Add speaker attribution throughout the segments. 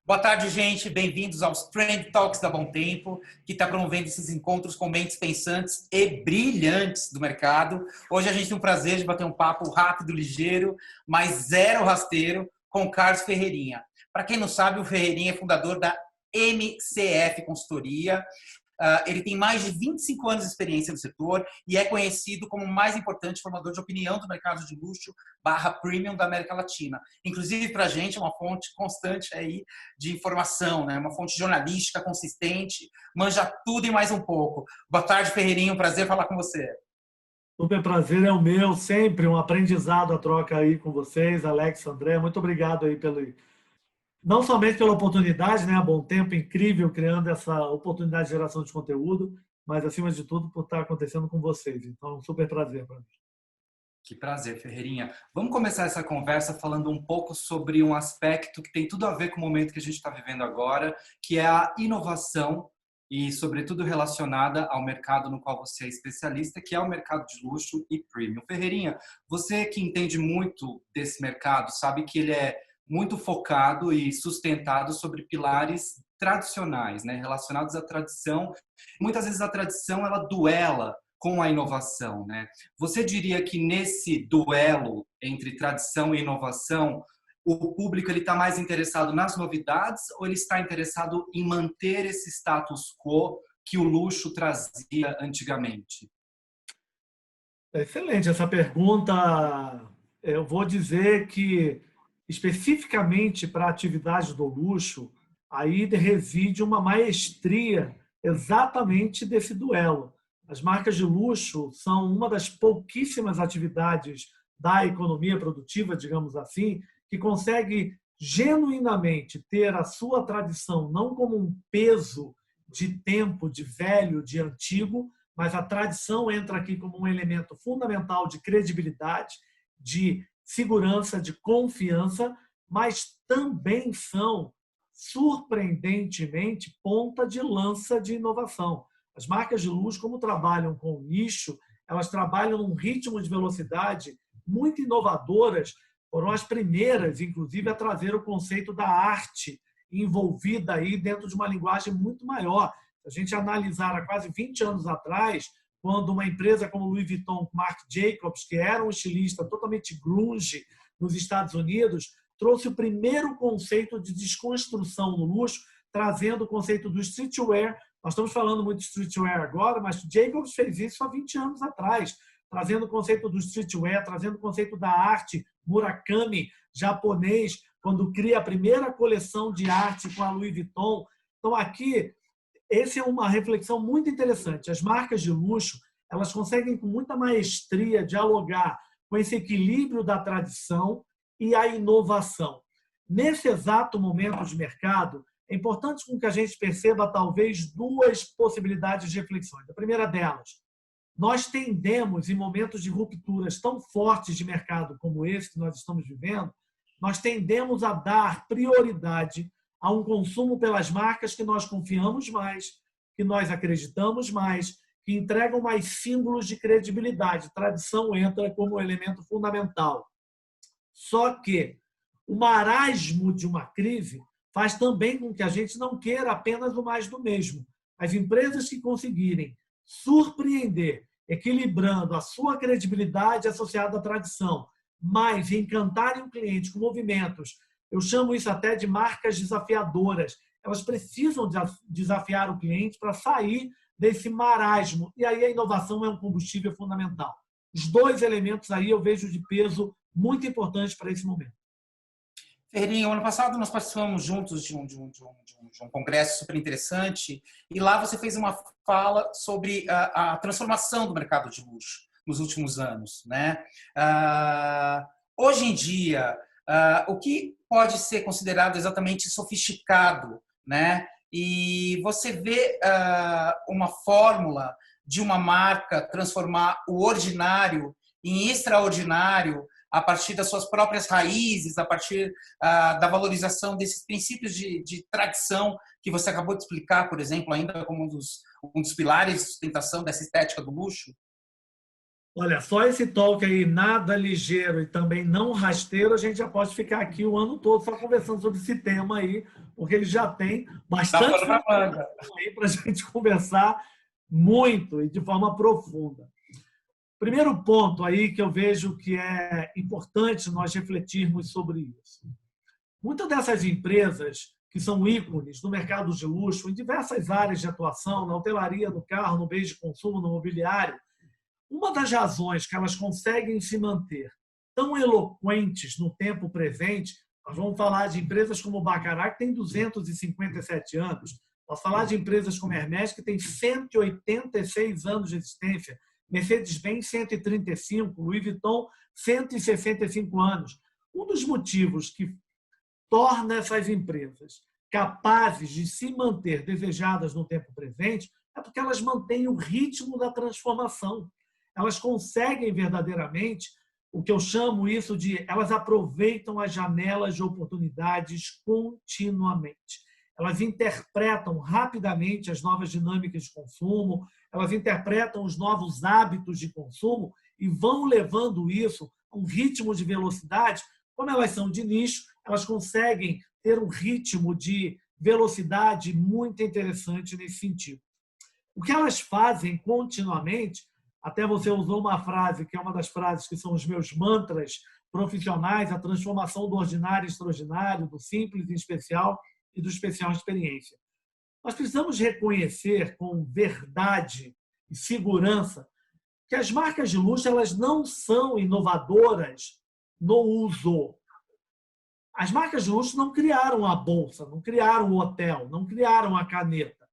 Speaker 1: Boa tarde, gente. Bem-vindos aos Trend Talks da Bom Tempo, que está promovendo esses encontros com mentes pensantes e brilhantes do mercado. Hoje a gente tem o prazer de bater um papo rápido, ligeiro, mas zero rasteiro, com o Carlos Ferreirinha. Para quem não sabe, o Ferreirinha é fundador da MCF Consultoria. Ele tem mais de 25 anos de experiência no setor e é conhecido como o mais importante formador de opinião do mercado de luxo /premium da América Latina. Inclusive, para a gente, é uma fonte constante aí de informação, né? Uma fonte jornalística consistente, manja tudo e mais um pouco. Boa tarde, Ferreirinho. Um prazer falar com você.
Speaker 2: Super prazer é o meu, sempre um aprendizado a troca aí com vocês, Alex, André. Muito obrigado aí não somente pela oportunidade, né, a Bom Tempo incrível criando essa oportunidade de geração de conteúdo, mas acima de tudo por estar acontecendo com vocês. Então, um super prazer para mim.
Speaker 1: Que prazer, Ferreirinha. Vamos começar essa conversa falando um pouco sobre um aspecto que tem tudo a ver com o momento que a gente está vivendo agora, que é a inovação e, sobretudo, relacionada ao mercado no qual você é especialista, que é o mercado de luxo e premium. Ferreirinha, você que entende muito desse mercado, sabe que ele é muito focado e sustentado sobre pilares tradicionais, né, relacionados à tradição. Muitas vezes a tradição ela duela com a inovação, né? Você diria que nesse duelo entre tradição e inovação, o público ele está mais interessado nas novidades ou ele está interessado em manter esse status quo que o luxo trazia antigamente?
Speaker 2: Excelente essa pergunta. Eu vou dizer que, especificamente para a atividade do luxo, aí reside uma maestria exatamente desse duelo. As marcas de luxo são uma das pouquíssimas atividades da economia produtiva, digamos assim, que consegue genuinamente ter a sua tradição não como um peso de tempo, de velho, de antigo, mas a tradição entra aqui como um elemento fundamental de credibilidade, de segurança, de confiança, mas também são, surpreendentemente, ponta de lança de inovação. As marcas de luxo, como trabalham com nicho, elas trabalham num ritmo de velocidade muito inovadoras, foram as primeiras, inclusive, a trazer o conceito da arte envolvida aí dentro de uma linguagem muito maior. Se a gente analisar há quase 20 anos atrás, quando uma empresa como Louis Vuitton, Marc Jacobs, que era um estilista totalmente grunge nos Estados Unidos, trouxe o primeiro conceito de desconstrução no luxo, trazendo o conceito do streetwear. Nós estamos falando muito de streetwear agora, mas Jacobs fez isso há 20 anos atrás, trazendo o conceito do streetwear, trazendo o conceito da arte. Murakami, japonês, quando cria a primeira coleção de arte com a Louis Vuitton. Então, aqui, essa é uma reflexão muito interessante. As marcas de luxo, elas conseguem com muita maestria dialogar com esse equilíbrio da tradição e a inovação. Nesse exato momento de mercado, é importante que a gente perceba talvez duas possibilidades de reflexões. A primeira delas, nós tendemos, em momentos de rupturas tão fortes de mercado como esse que nós estamos vivendo, nós tendemos a dar prioridade a um consumo pelas marcas que nós confiamos mais, que nós acreditamos mais, que entregam mais símbolos de credibilidade. Tradição entra como elemento fundamental. Só que o marasmo de uma crise faz também com que a gente não queira apenas o mais do mesmo. As empresas que conseguirem surpreender, equilibrando a sua credibilidade associada à tradição, mas encantarem o cliente com movimentos, eu chamo isso até de marcas desafiadoras. Elas precisam desafiar o cliente para sair desse marasmo. E aí a inovação é um combustível fundamental. Os dois elementos aí eu vejo de peso muito importante para esse momento.
Speaker 1: Ferreirinha, ano passado nós participamos juntos de um congresso super interessante e lá você fez uma fala sobre a transformação do mercado de luxo nos últimos anos, né? Hoje em dia, o que pode ser considerado exatamente sofisticado, né? E você vê uma fórmula de uma marca transformar o ordinário em extraordinário a partir das suas próprias raízes, a partir da valorização desses princípios de tradição que você acabou de explicar, por exemplo, ainda como um dos pilares de sustentação dessa estética do luxo?
Speaker 2: Olha, só esse talk aí, nada ligeiro e também não rasteiro, a gente já pode ficar aqui o ano todo só conversando sobre esse tema aí, porque ele já tem
Speaker 1: Dá
Speaker 2: bastante
Speaker 1: pano pra manga.
Speaker 2: para a gente conversar muito e de forma profunda. Primeiro ponto aí que eu vejo que é importante nós refletirmos sobre isso. Muitas dessas empresas que são ícones no mercado de luxo, em diversas áreas de atuação, na hotelaria, no carro, no bens de consumo, no mobiliário, uma das razões que elas conseguem se manter tão eloquentes no tempo presente, nós vamos falar de empresas como o Baccarat, que tem 257 anos, nós vamos falar de empresas como a Hermès, que tem 186 anos de existência, Mercedes-Benz, 135, Louis Vuitton, 165 anos. Um dos motivos que torna essas empresas capazes de se manter desejadas no tempo presente é porque elas mantêm o ritmo da transformação. Elas conseguem verdadeiramente, o que eu chamo isso de, elas aproveitam as janelas de oportunidades continuamente. Elas interpretam rapidamente as novas dinâmicas de consumo, elas interpretam os novos hábitos de consumo e vão levando isso a um ritmo de velocidade. Como elas são de nicho, elas conseguem ter um ritmo de velocidade muito interessante nesse sentido. O que elas fazem continuamente, até você usou uma frase, que é uma das frases que são os meus mantras profissionais, a transformação do ordinário em extraordinário, do simples em especial e do especial em experiência. Nós precisamos reconhecer com verdade e segurança que as marcas de luxo elas não são inovadoras no uso. As marcas de luxo não criaram a bolsa, não criaram o hotel, não criaram a caneta.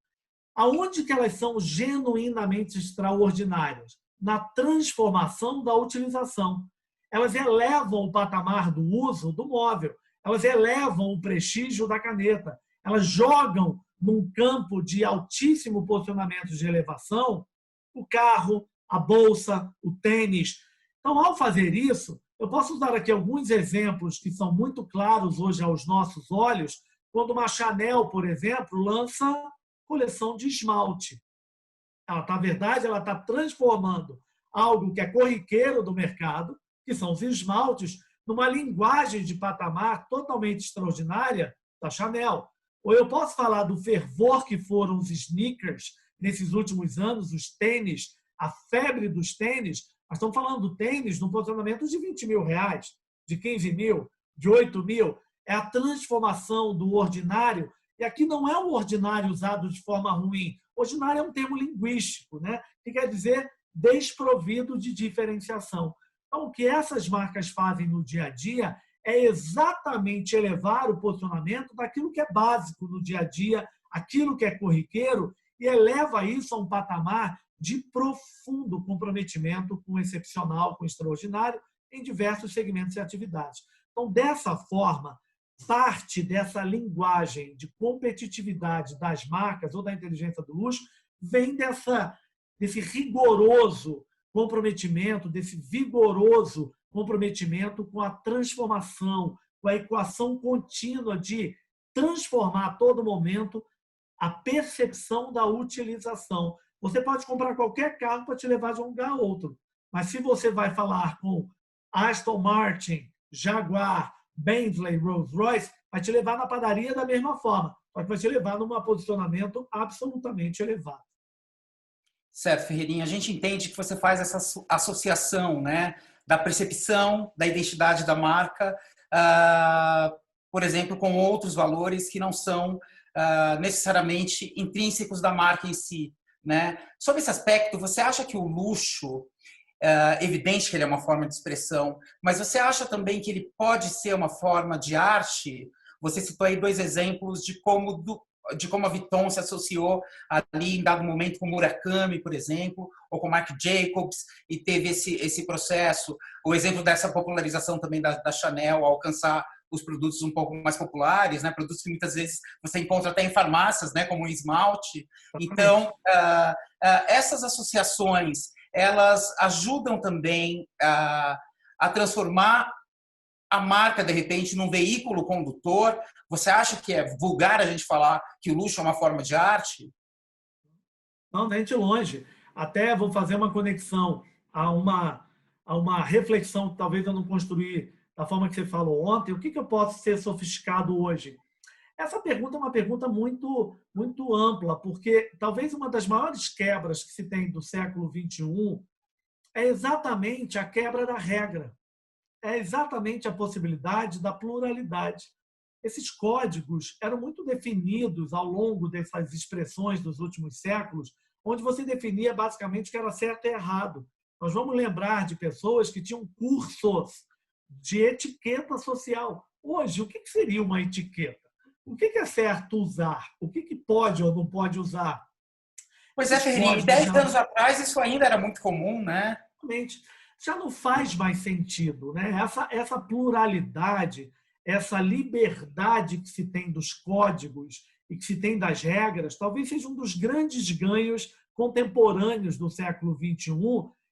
Speaker 2: Aonde que elas são genuinamente extraordinárias? Na transformação da utilização. Elas elevam o patamar do uso do móvel, elas elevam o prestígio da caneta, elas jogam num campo de altíssimo posicionamento de elevação o carro, a bolsa, o tênis. Então, ao fazer isso, eu posso usar aqui alguns exemplos que são muito claros hoje aos nossos olhos, quando uma Chanel, por exemplo, lança coleção de esmalte. Na verdade, ela está transformando algo que é corriqueiro do mercado, que são os esmaltes, numa linguagem de patamar totalmente extraordinária da Chanel. Ou eu posso falar do fervor que foram os sneakers nesses últimos anos, os tênis, a febre dos tênis. Nós estamos falando do tênis num posicionamento de 20 mil reais, de 15 mil, de 8 mil. É a transformação do ordinário. E aqui não é o ordinário usado de forma ruim. Ordinário é um termo linguístico, né? Que quer dizer desprovido de diferenciação. Então, o que essas marcas fazem no dia a dia é exatamente elevar o posicionamento daquilo que é básico no dia a dia, aquilo que é corriqueiro, e eleva isso a um patamar de profundo comprometimento com o excepcional, com o extraordinário, em diversos segmentos e atividades. Então, dessa forma, parte dessa linguagem de competitividade das marcas ou da inteligência do luxo vem desse rigoroso comprometimento, desse vigoroso comprometimento com a transformação, com a equação contínua de transformar a todo momento a percepção da utilização. Você pode comprar qualquer carro para te levar de um lugar a outro, mas se você vai falar com Aston Martin, Jaguar, Bentley, Rolls-Royce, vai te levar na padaria da mesma forma, mas vai te levar num posicionamento absolutamente elevado.
Speaker 1: Certo, Ferreirinha. A gente entende que você faz essa associação, né, da percepção, da identidade da marca, por exemplo, com outros valores que não são necessariamente intrínsecos da marca em si, né? Sobre esse aspecto, você acha que o luxo, evidente que ele é uma forma de expressão, mas você acha também que ele pode ser uma forma de arte? Você citou aí 2 exemplos de como a Vuitton se associou ali em dado momento com Murakami, por exemplo, ou com Marc Jacobs, e teve esse processo. O exemplo dessa popularização também da Chanel, alcançar os produtos um pouco mais populares, né? Produtos que muitas vezes você encontra até em farmácias, né? Como o esmalte. Então, essas associações, elas ajudam também a transformar a marca, de repente, num veículo condutor. Você acha que é vulgar a gente falar que o luxo é uma forma de arte?
Speaker 2: Não, nem de longe. Até vou fazer uma conexão a uma reflexão que talvez eu não construí da forma que você falou ontem. O que eu posso ser sofisticado hoje? Essa pergunta é uma pergunta muito ampla, porque talvez uma das maiores quebras que se tem do século XXI é exatamente a quebra da regra, é exatamente a possibilidade da pluralidade. Esses códigos eram muito definidos ao longo dessas expressões dos últimos séculos, onde você definia basicamente o que era certo e errado. Nós vamos lembrar de pessoas que tinham cursos de etiqueta social. Hoje, o que seria uma etiqueta? O que é certo usar? O que pode ou não pode usar?
Speaker 1: Pois é, Ferreirinha, e 10 anos atrás isso ainda era muito comum, né?
Speaker 2: Já não faz mais sentido, né? Essa pluralidade, essa liberdade que se tem dos códigos e que se tem das regras, talvez seja um dos grandes ganhos contemporâneos do século XXI.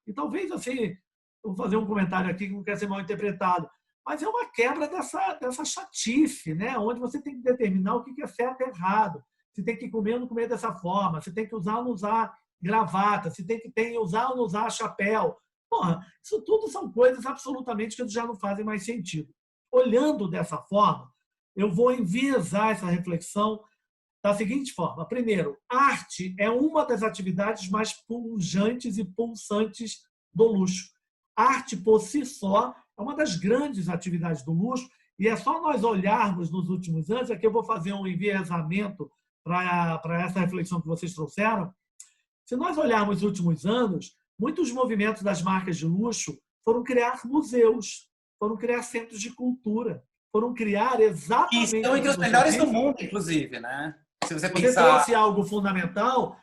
Speaker 2: E talvez, assim, vou fazer um comentário aqui que não quer ser mal interpretado, mas é uma quebra dessa chatice, né? Onde você tem que determinar o que é certo e errado. Você tem que comer ou não comer dessa forma, você tem que usar ou não usar gravata, você tem que usar ou não usar chapéu. Porra, isso tudo são coisas absolutamente que já não fazem mais sentido. Olhando dessa forma, eu vou enviesar essa reflexão da seguinte forma. Primeiro, arte é uma das atividades mais pujantes e pulsantes do luxo. Arte, por si só, é uma das grandes atividades do luxo, e é só nós olharmos nos últimos anos, aqui eu vou fazer um enviesamento para essa reflexão que vocês trouxeram. Se nós olharmos os últimos anos, muitos movimentos das marcas de luxo foram criar museus, foram criar centros de cultura, foram criar exatamente...
Speaker 1: E são entre os melhores do mundo, inclusive, né? Se você
Speaker 2: pensar... Você trouxe algo fundamental.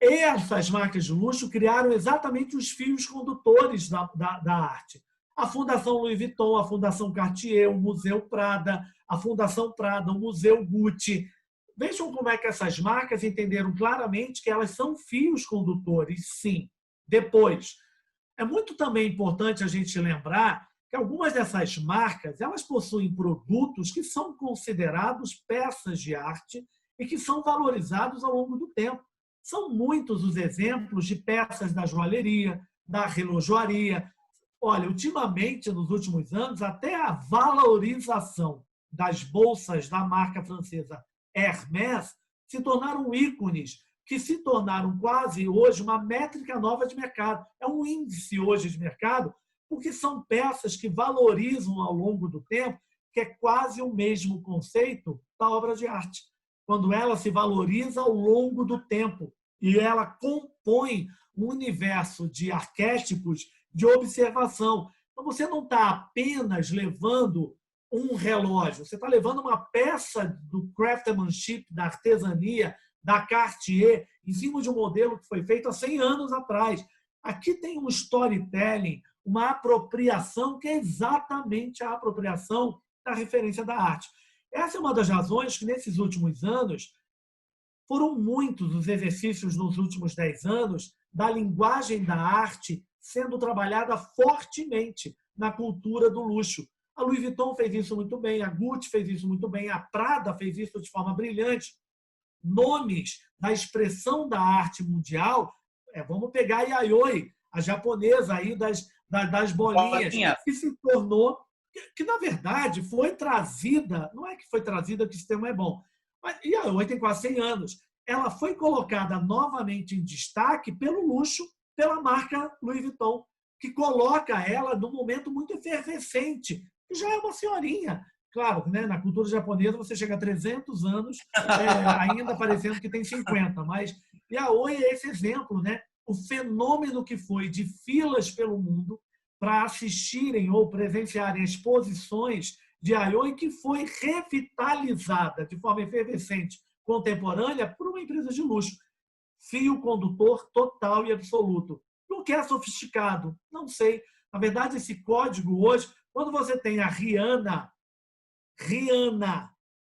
Speaker 2: Essas marcas de luxo criaram exatamente os fios condutores da arte. A Fundação Louis Vuitton, a Fundação Cartier, o Museu Prada, a Fundação Prada, o Museu Gucci. Vejam como é que essas marcas entenderam claramente que elas são fios condutores, sim. Depois, é muito também importante a gente lembrar que algumas dessas marcas elas possuem produtos que são considerados peças de arte e que são valorizados ao longo do tempo. São muitos os exemplos de peças da joalheria, da relojoaria. Olha, ultimamente, nos últimos anos, até a valorização das bolsas da marca francesa Hermès se tornaram ícones, que se tornaram quase hoje uma métrica nova de mercado. É um índice hoje de mercado, porque são peças que valorizam ao longo do tempo, que é quase o mesmo conceito da obra de arte. Quando ela se valoriza ao longo do tempo e ela compõe um universo de arquétipos de observação. Então, você não está apenas levando um relógio, você está levando uma peça do craftsmanship, da artesania, da Cartier, em cima de um modelo que foi feito há 100 anos atrás. Aqui tem um storytelling, uma apropriação que é exatamente a apropriação da referência da arte. Essa é uma das razões que, nesses últimos anos, foram muitos os exercícios nos últimos 10 anos da linguagem da arte sendo trabalhada fortemente na cultura do luxo. A Louis Vuitton fez isso muito bem, a Gucci fez isso muito bem, a Prada fez isso de forma brilhante. Nomes da expressão da arte mundial, vamos pegar a Yayoi, a japonesa aí das bolinhas, que se tornou, que na verdade foi trazida, não é que foi trazida que o sistema é bom, mas Yayoi tem quase 100 anos. Ela foi colocada novamente em destaque pelo luxo, pela marca Louis Vuitton, que coloca ela num momento muito efervescente, que já é uma senhorinha. Claro, né, na cultura japonesa você chega a 300 anos ainda parecendo que tem 50, mas Yaoi é esse exemplo, né? O fenômeno que foi de filas pelo mundo para assistirem ou presenciarem exposições de Yaoi, que foi revitalizada de forma efervescente, contemporânea, por uma empresa de luxo. Fio condutor total e absoluto. O que é sofisticado? Não sei. Na verdade, esse código hoje, quando você tem a Rihanna,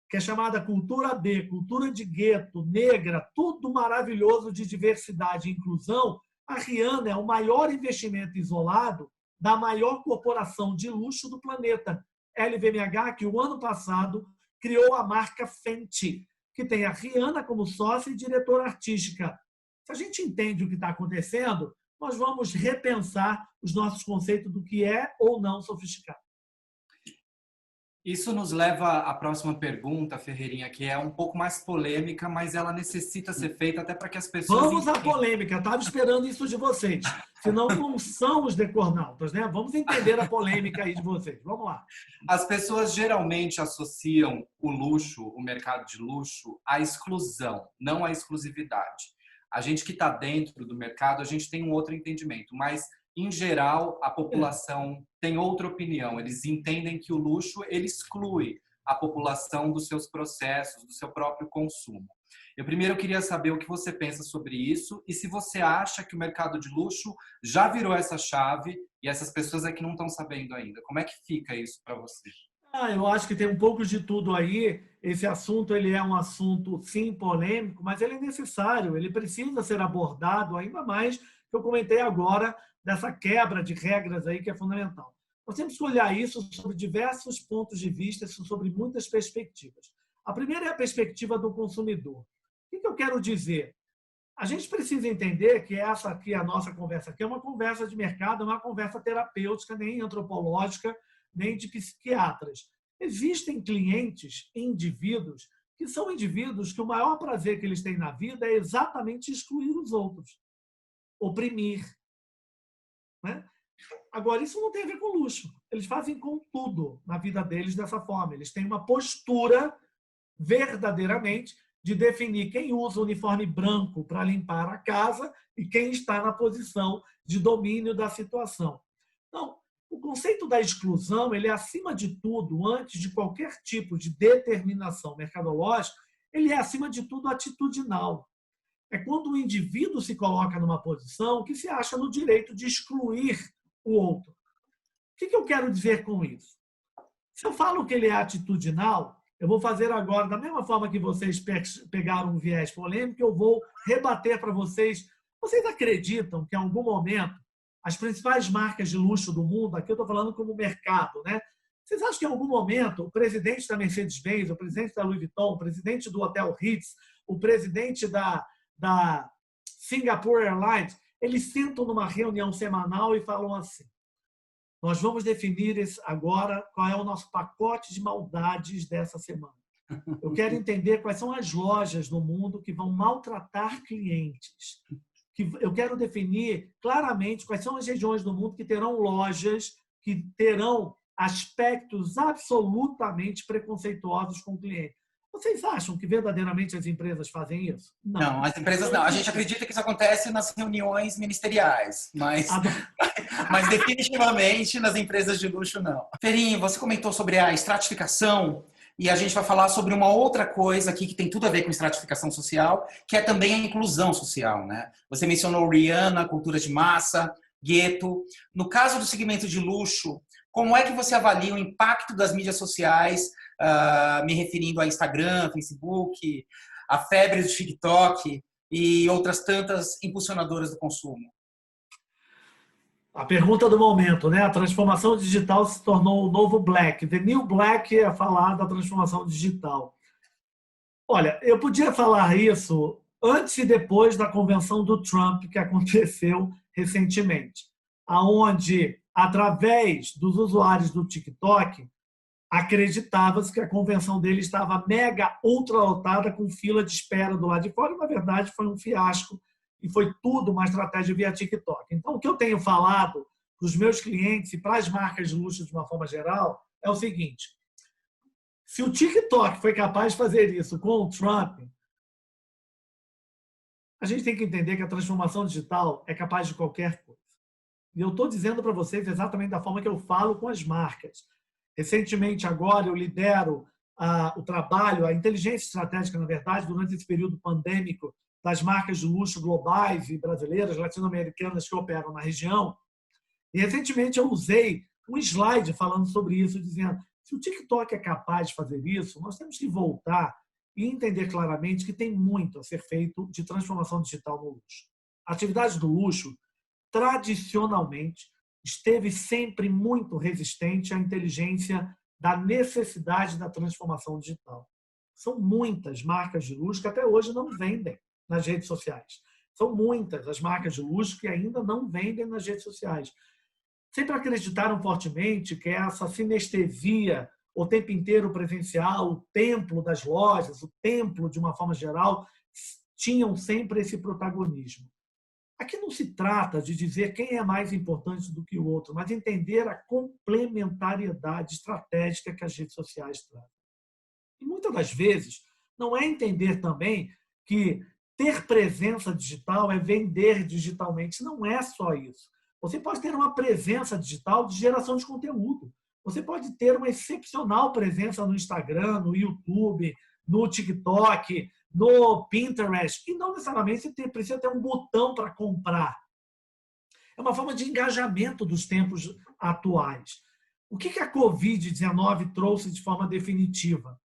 Speaker 2: que é chamada cultura B, cultura de gueto, negra, tudo maravilhoso de diversidade e inclusão, a Rihanna é o maior investimento isolado da maior corporação de luxo do planeta, LVMH, que o ano passado criou a marca Fenty, que tem a Rihanna como sócia e diretora artística. Se a gente entende o que está acontecendo, nós vamos repensar os nossos conceitos do que é ou não sofisticado.
Speaker 1: Isso nos leva à próxima pergunta, Ferreirinha, que é um pouco mais polêmica, mas ela necessita ser feita até para que as pessoas
Speaker 2: Vamos à
Speaker 1: entendam.
Speaker 2: polêmica, estava esperando isso de vocês. Senão não são os decornautas, né? Vamos entender a polêmica aí de vocês. Vamos lá.
Speaker 1: As pessoas geralmente associam o luxo, o mercado de luxo, à exclusão, não à exclusividade. A gente que está dentro do mercado, a gente tem um outro entendimento, mas em geral a população tem outra opinião. Eles entendem que o luxo ele exclui a população dos seus processos, do seu próprio consumo. Eu primeiro queria saber o que você pensa sobre isso e se você acha que o mercado de luxo já virou essa chave e essas pessoas é que não estão sabendo ainda. Como é que fica isso para você?
Speaker 2: Eu acho que tem um pouco de tudo aí. Esse assunto ele é um assunto, sim, polêmico, mas ele é necessário, ele precisa ser abordado, ainda mais que eu comentei agora dessa quebra de regras aí que é fundamental. Nós temos que olhar isso sobre diversos pontos de vista, sobre muitas perspectivas. A primeira é a perspectiva do consumidor. O que eu quero dizer? A gente precisa entender que essa aqui, a nossa conversa aqui, é uma conversa de mercado, não é uma conversa terapêutica, nem antropológica, nem de psiquiatras. Existem clientes, indivíduos, que são indivíduos que o maior prazer que eles têm na vida é exatamente excluir os outros, oprimir. Né? Agora, isso não tem a ver com luxo. Eles fazem com tudo na vida deles dessa forma. Eles têm uma postura verdadeiramente de definir quem usa o uniforme branco para limpar a casa e quem está na posição de domínio da situação. Então, o conceito da exclusão, ele é, acima de tudo, antes de qualquer tipo de determinação mercadológica, ele é, acima de tudo, atitudinal. É quando o indivíduo se coloca numa posição que se acha no direito de excluir o outro. O que eu quero dizer com isso? Se eu falo que ele é atitudinal, eu vou fazer agora, da mesma forma que vocês pegaram um viés polêmico, eu vou rebater para vocês. Vocês acreditam que, em algum momento, as principais marcas de luxo do mundo, aqui eu estou falando como mercado, né? Vocês acham que, em algum momento, o presidente da Mercedes-Benz, o presidente da Louis Vuitton, o presidente do Hotel Ritz, o presidente da Singapore Airlines, eles sentam numa reunião semanal e falam assim: nós vamos definir agora qual é o nosso pacote de maldades dessa semana. Eu quero entender quais são as lojas no mundo que vão maltratar clientes. Eu quero definir claramente quais são as regiões do mundo que terão lojas que terão aspectos absolutamente preconceituosos com o cliente. Vocês acham que verdadeiramente as empresas fazem isso?
Speaker 3: Não, as empresas não. A gente acredita que isso acontece nas reuniões ministeriais, mas definitivamente nas empresas de luxo não. Ferinho, você comentou sobre a estratificação e a gente vai falar sobre uma outra coisa aqui que tem tudo a ver com estratificação social, que é também a inclusão social, né? Você mencionou Rihanna, cultura de massa, gueto. No caso do segmento de luxo, como é que você avalia o impacto das mídias sociais, me referindo a Instagram, Facebook, a febre do TikTok e outras tantas impulsionadoras do consumo?
Speaker 2: A pergunta do momento, né? A transformação digital se tornou o novo Black. The New Black é falar da transformação digital. Olha, eu podia falar isso antes e depois da convenção do Trump que aconteceu recentemente, aonde, através dos usuários do TikTok, acreditava-se que a convenção dele estava mega ultra lotada com fila de espera do lado de fora, e, na verdade, foi um fiasco e foi tudo uma estratégia via TikTok. Então, o que eu tenho falado para os meus clientes e para as marcas de luxo de uma forma geral é o seguinte: se o TikTok foi capaz de fazer isso com o Trump, a gente tem que entender que a transformação digital é capaz de qualquer coisa. E eu estou dizendo para vocês exatamente da forma que eu falo com as marcas. Recentemente, agora, eu lidero o trabalho, a inteligência estratégica, na verdade, durante esse período pandêmico, das marcas de luxo globais e brasileiras, latino-americanas que operam na região. E, recentemente, eu usei um slide falando sobre isso, dizendo: se o TikTok é capaz de fazer isso, nós temos que voltar e entender claramente que tem muito a ser feito de transformação digital no luxo. A atividade do luxo, tradicionalmente, esteve sempre muito resistente à inteligência da necessidade da transformação digital. São muitas marcas de luxo que até hoje não vendem nas redes sociais. São muitas as marcas de luxo que ainda não vendem nas redes sociais. Sempre acreditaram fortemente que essa sinestesia o tempo inteiro presencial, o templo das lojas, o templo, de uma forma geral, tinham sempre esse protagonismo. Aqui não se trata de dizer quem é mais importante do que o outro, mas entender a complementariedade estratégica que as redes sociais trazem. E muitas das vezes não é entender também que ter presença digital é vender digitalmente. Não é só isso. Você pode ter uma presença digital de geração de conteúdo. Você pode ter uma excepcional presença no Instagram, no YouTube, no TikTok, no Pinterest, e não necessariamente você precisa ter um botão para comprar. É uma forma de engajamento dos tempos atuais. O que a Covid-19 trouxe de forma definitiva?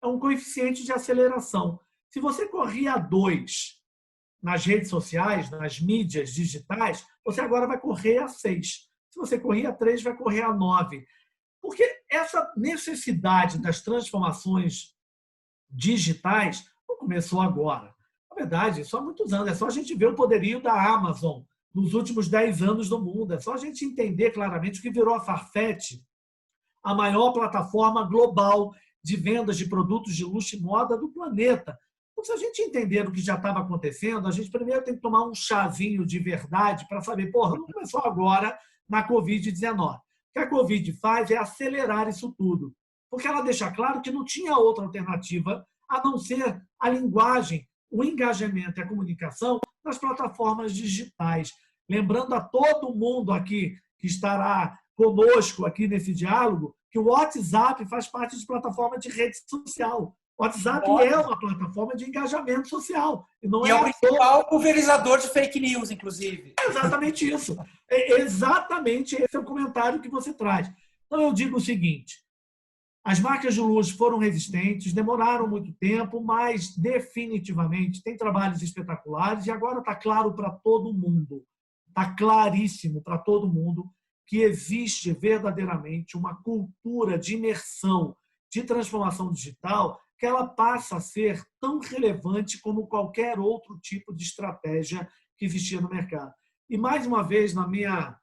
Speaker 2: É um coeficiente de aceleração. Se você corria a 2 nas redes sociais, nas mídias digitais, você agora vai correr a 6. Se você corria a 3, vai correr a 9. Porque essa necessidade das transformações digitais não começou agora. Na verdade, só há muitos anos. É só a gente ver o poderio da Amazon nos últimos 10 anos do mundo. É só a gente entender claramente o que virou a Farfetch, a maior plataforma global de vendas de produtos de luxo e moda do planeta. Então, se a gente entender o que já estava acontecendo, a gente primeiro tem que tomar um chazinho de verdade para saber, porra, não começou agora na Covid-19. O que a Covid faz é acelerar isso tudo, porque ela deixa claro que não tinha outra alternativa a não ser a linguagem, o engajamento e a comunicação nas plataformas digitais. Lembrando a todo mundo aqui que estará conosco aqui nesse diálogo, que o WhatsApp faz parte de plataforma de rede social. O WhatsApp é uma plataforma de engajamento social.
Speaker 3: E é o principal pulverizador de fake news, inclusive.
Speaker 2: É exatamente isso. Exatamente esse é o comentário que você traz. Então, eu digo o seguinte, as marcas de luxo foram resistentes, demoraram muito tempo, mas definitivamente tem trabalhos espetaculares e agora está claro para todo mundo, está claríssimo para todo mundo que existe verdadeiramente uma cultura de imersão, de transformação digital, que ela passa a ser tão relevante como qualquer outro tipo de estratégia que existia no mercado. E, mais uma vez, na minha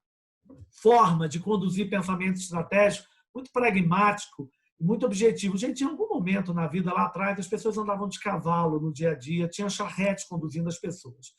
Speaker 2: forma de conduzir pensamento estratégico, muito pragmático e muito objetivo. Gente, em algum momento na vida lá atrás, as pessoas andavam de cavalo no dia a dia, tinha charrete conduzindo as pessoas.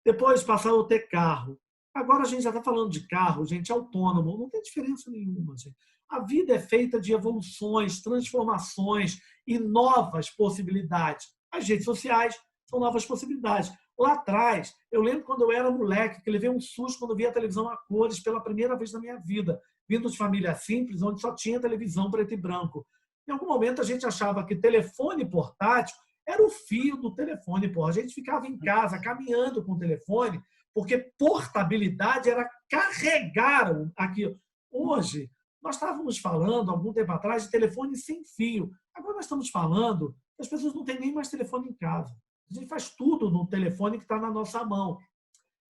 Speaker 2: Depois passaram a ter carro. Agora a gente já está falando de carro, gente, autônomo, não tem diferença nenhuma, gente. A vida é feita de evoluções, transformações e novas possibilidades. As redes sociais são novas possibilidades. Lá atrás, eu lembro quando eu era moleque, que levei um susto quando vi a televisão a cores pela primeira vez na minha vida, vindo de família simples, onde só tinha televisão preto e branco. Em algum momento a gente achava que telefone portátil era o fio do telefone. Pô. A gente ficava em casa caminhando com o telefone, porque portabilidade era carregar aquilo. Hoje, nós estávamos falando, algum tempo atrás, de telefone sem fio. Agora nós estamos falando que as pessoas não têm nem mais telefone em casa. A gente faz tudo no telefone que está na nossa mão.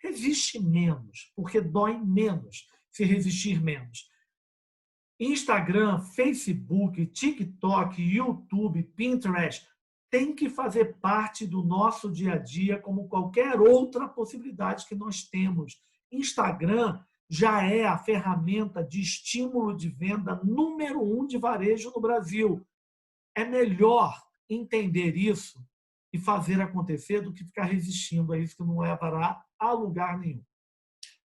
Speaker 2: Resiste menos, porque dói menos se resistir menos. Instagram, Facebook, TikTok, YouTube, Pinterest tem que fazer parte do nosso dia a dia como qualquer outra possibilidade que nós temos. Instagram já é a ferramenta de estímulo de venda número 1 de varejo no Brasil. É melhor entender isso e fazer acontecer do que ficar resistindo a isso que não levará a lugar nenhum.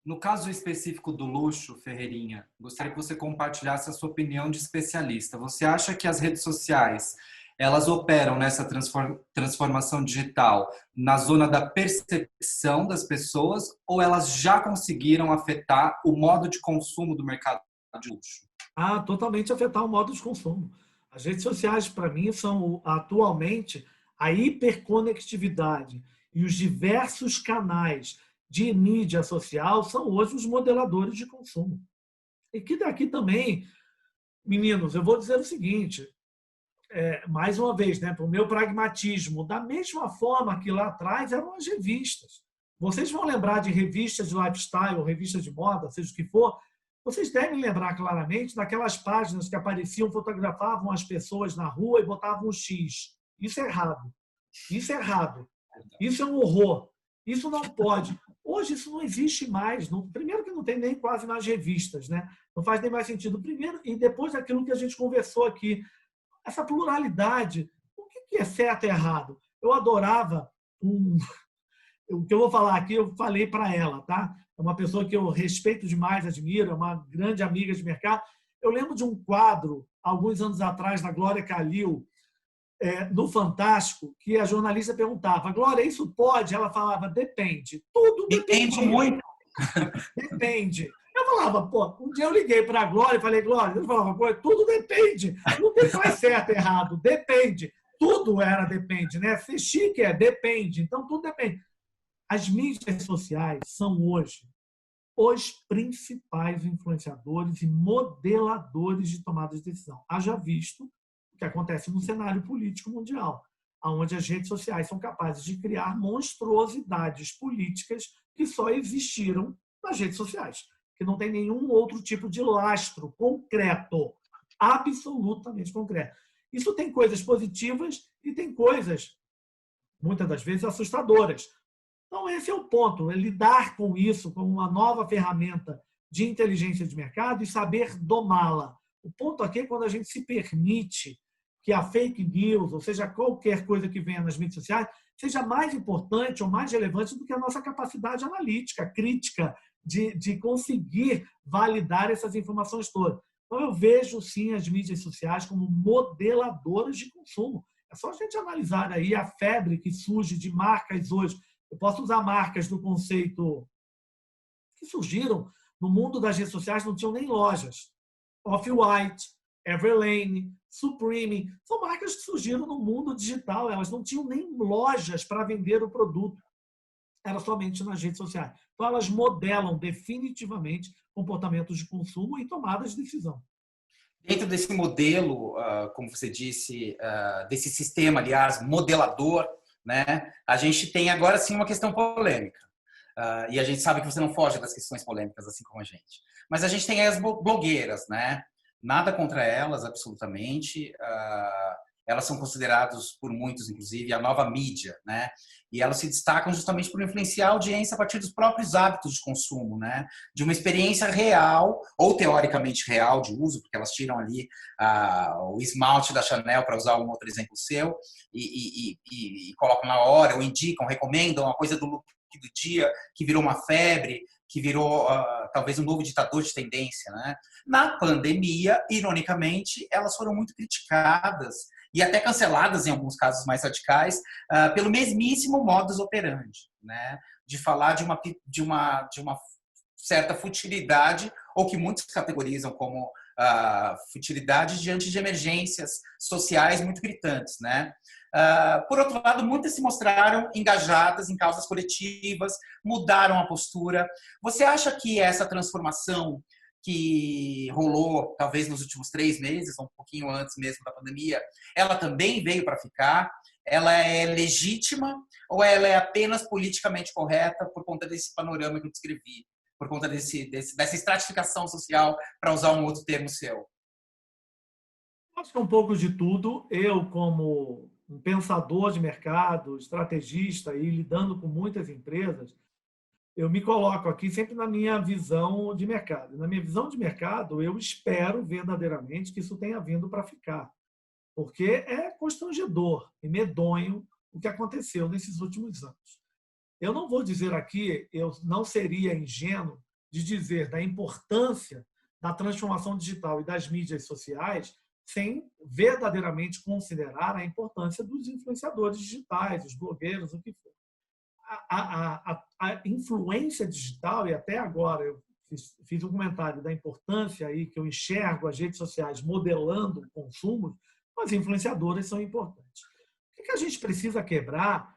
Speaker 1: No caso específico do luxo, Ferreirinha, gostaria que você compartilhasse a sua opinião de especialista. Você acha que as redes sociais, elas operam nessa transformação digital na zona da percepção das pessoas ou elas já conseguiram afetar o modo de consumo do mercado de luxo?
Speaker 2: Totalmente afetar o modo de consumo. As redes sociais, para mim, são atualmente a hiperconectividade e os diversos canais de mídia social são hoje os modeladores de consumo. E que daqui também, meninos, eu vou dizer o seguinte, mais uma vez, para o meu pragmatismo, da mesma forma que lá atrás eram as revistas. Vocês vão lembrar de revistas de lifestyle, revistas de moda, seja o que for, vocês devem lembrar claramente daquelas páginas que apareciam, fotografavam as pessoas na rua e botavam um X. Isso é errado. Isso é errado. Isso é um horror. Isso não pode. Hoje isso não existe mais. Primeiro que não tem nem quase mais revistas, né? Não faz nem mais sentido. Primeiro, e depois daquilo que a gente conversou aqui, essa pluralidade. O que é certo e errado? Eu adorava o que eu vou falar aqui, eu falei para ela, tá? É uma pessoa que eu respeito demais, admiro, é uma grande amiga de mercado. Eu lembro de um quadro, alguns anos atrás, da Glória Calil, no Fantástico, que a jornalista perguntava: Glória, isso pode? Ela falava: depende. Tudo depende.
Speaker 3: Depende muito.
Speaker 2: Depende. Eu falava, pô, um dia eu liguei para a Glória e falei: Glória, eu falava, pô, tudo depende. Não tem mais certo e errado, depende. Tudo era depende, né? Ser chique depende. Então, tudo depende. As mídias sociais são hoje os principais influenciadores e modeladores de tomada de decisão. Haja visto o que acontece no cenário político mundial, onde as redes sociais são capazes de criar monstruosidades políticas que só existiram nas redes sociais, que não tem nenhum outro tipo de lastro concreto, absolutamente concreto. Isso tem coisas positivas e tem coisas, muitas das vezes, assustadoras. Então, esse é o ponto, é lidar com isso como uma nova ferramenta de inteligência de mercado e saber domá-la. O ponto aqui é quando a gente se permite que a fake news, ou seja, qualquer coisa que venha nas mídias sociais, seja mais importante ou mais relevante do que a nossa capacidade analítica, crítica, de conseguir validar essas informações todas. Então, eu vejo, sim, as mídias sociais como modeladoras de consumo. É só a gente analisar aí a febre que surge de marcas hoje. Eu posso usar marcas do conceito que surgiram no mundo das redes sociais, não tinham nem lojas. Off-White, Everlane, Supreme, são marcas que surgiram no mundo digital. Elas não tinham nem lojas para vender o produto. Era somente nas redes sociais. Então, elas modelam definitivamente comportamentos de consumo e tomadas de decisão.
Speaker 3: Dentro desse modelo, como você disse, desse sistema, aliás, modelador, né? A gente tem agora sim uma questão polêmica. E a gente sabe que você não foge das questões polêmicas, assim como a gente. Mas a gente tem as blogueiras, né? Nada contra elas, absolutamente. Elas são consideradas por muitos, inclusive, a nova mídia, né? E elas se destacam justamente por influenciar a audiência a partir dos próprios hábitos de consumo, né? De uma experiência real, ou teoricamente real de uso, porque elas tiram ali o esmalte da Chanel, para usar um outro exemplo seu, e colocam na hora, ou indicam, recomendam uma coisa do look do dia, que virou uma febre, que virou talvez um novo ditador de tendência, né? Na pandemia, ironicamente, elas foram muito criticadas e até canceladas, em alguns casos mais radicais, pelo mesmíssimo modus operandi, né? De falar de uma certa futilidade, ou que muitos categorizam como futilidade diante de emergências sociais muito gritantes, né? Por outro lado, muitas se mostraram engajadas em causas coletivas, mudaram a postura. Você acha que essa transformação que rolou, talvez nos últimos 3 meses, ou um pouquinho antes mesmo da pandemia, ela também veio para ficar? Ela é legítima ou ela é apenas politicamente correta por conta desse panorama que eu descrevi? Por conta dessa estratificação social, para usar um outro termo seu?
Speaker 2: Acho que é um pouco de tudo. Eu, como um pensador de mercado, estrategista e lidando com muitas empresas, eu me coloco aqui sempre na minha visão de mercado. Na minha visão de mercado, eu espero verdadeiramente que isso tenha vindo para ficar, porque é constrangedor e medonho o que aconteceu nesses últimos anos. Eu não vou dizer aqui, eu não seria ingênuo de dizer da importância da transformação digital e das mídias sociais sem verdadeiramente considerar a importância dos influenciadores digitais, os blogueiros, o que for. A influência digital, e até agora eu fiz um comentário da importância aí que eu enxergo as redes sociais modelando o consumo, as influenciadoras são importantes. O que a gente precisa quebrar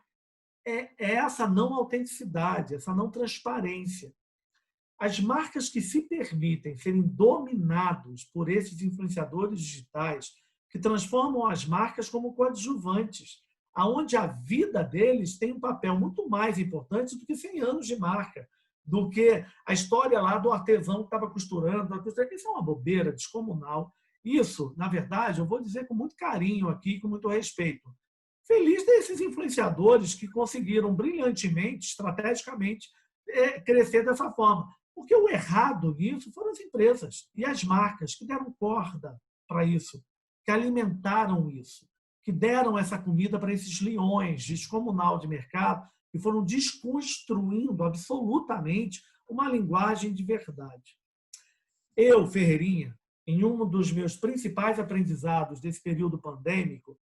Speaker 2: é essa não autenticidade, essa não transparência. As marcas que se permitem serem dominados por esses influenciadores digitais, que transformam as marcas como coadjuvantes, aonde a vida deles tem um papel muito mais importante do que 100 anos de marca, do que a história lá do artesão que estava costurando. Isso é uma bobeira descomunal. Isso, na verdade, eu vou dizer com muito carinho aqui, com muito respeito. Feliz desses influenciadores que conseguiram brilhantemente, estrategicamente, crescer dessa forma. Porque o errado nisso foram as empresas e as marcas que deram corda para isso, que alimentaram isso, que deram essa comida para esses leões descomunal de mercado, que foram desconstruindo absolutamente uma linguagem de verdade. Eu, Ferreirinha, em um dos meus principais aprendizados desse período pandêmico,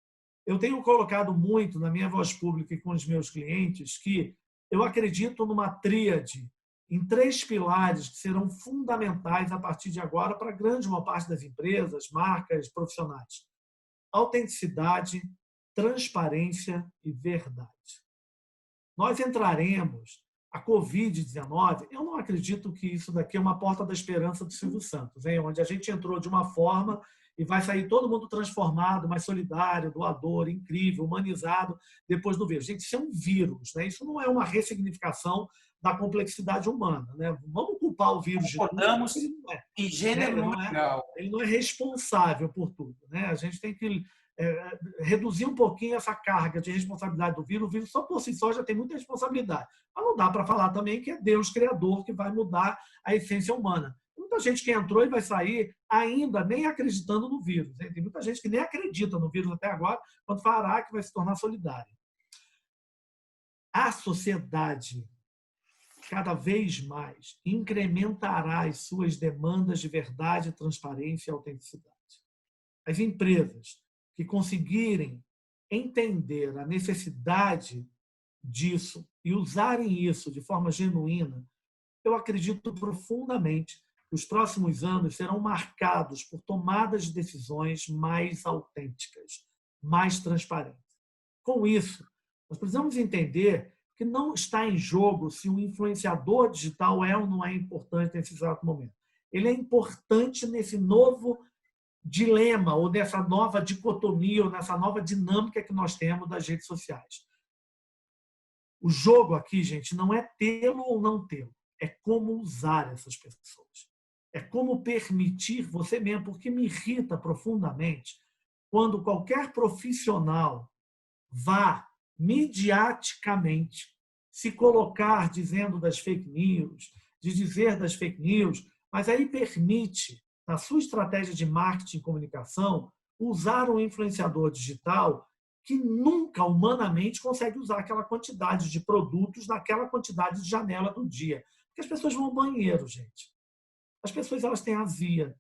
Speaker 2: eu tenho colocado muito na minha voz pública e com os meus clientes que eu acredito numa tríade, em 3 pilares que serão fundamentais a partir de agora para a grande uma parte das empresas, marcas, profissionais. Autenticidade, transparência e verdade. Nós entraremos, a Covid-19, eu não acredito que isso daqui é uma porta da esperança do Silvio Santos, hein? Onde a gente entrou de uma forma e vai sair todo mundo transformado, mais solidário, doador, incrível, humanizado, depois do vírus. Gente, isso é um vírus, né? Isso não é uma ressignificação da complexidade humana, né? Vamos culpar o vírus de tudo, ele não é.
Speaker 3: Em gênero
Speaker 2: Ele não é responsável por tudo, né? A gente tem que reduzir um pouquinho essa carga de responsabilidade do vírus. O vírus só por si só já tem muita responsabilidade. Mas não dá para falar também que é Deus criador que vai mudar a essência humana. Muita gente que entrou e vai sair ainda nem acreditando no vírus. Tem muita gente que nem acredita no vírus até agora, quando falará que vai se tornar solidária. A sociedade cada vez mais incrementará as suas demandas de verdade, transparência e autenticidade. As empresas que conseguirem entender a necessidade disso e usarem isso de forma genuína, eu acredito profundamente que os próximos anos serão marcados por tomadas de decisões mais autênticas, mais transparentes. Com isso, nós precisamos entender que não está em jogo se o influenciador digital é ou não é importante nesse exato momento. Ele é importante nesse novo dilema, ou nessa nova dicotomia, ou nessa nova dinâmica que nós temos das redes sociais. O jogo aqui, gente, não é tê-lo ou não tê-lo, é como usar essas pessoas. É como permitir você mesmo, porque me irrita profundamente quando qualquer profissional vá midiaticamente se colocar dizendo das fake news, de dizer das fake news, mas aí permite, na sua estratégia de marketing e comunicação, usar um influenciador digital que nunca humanamente consegue usar aquela quantidade de produtos naquela quantidade de janela do dia. Porque as pessoas vão ao banheiro, gente. As pessoas elas têm azia,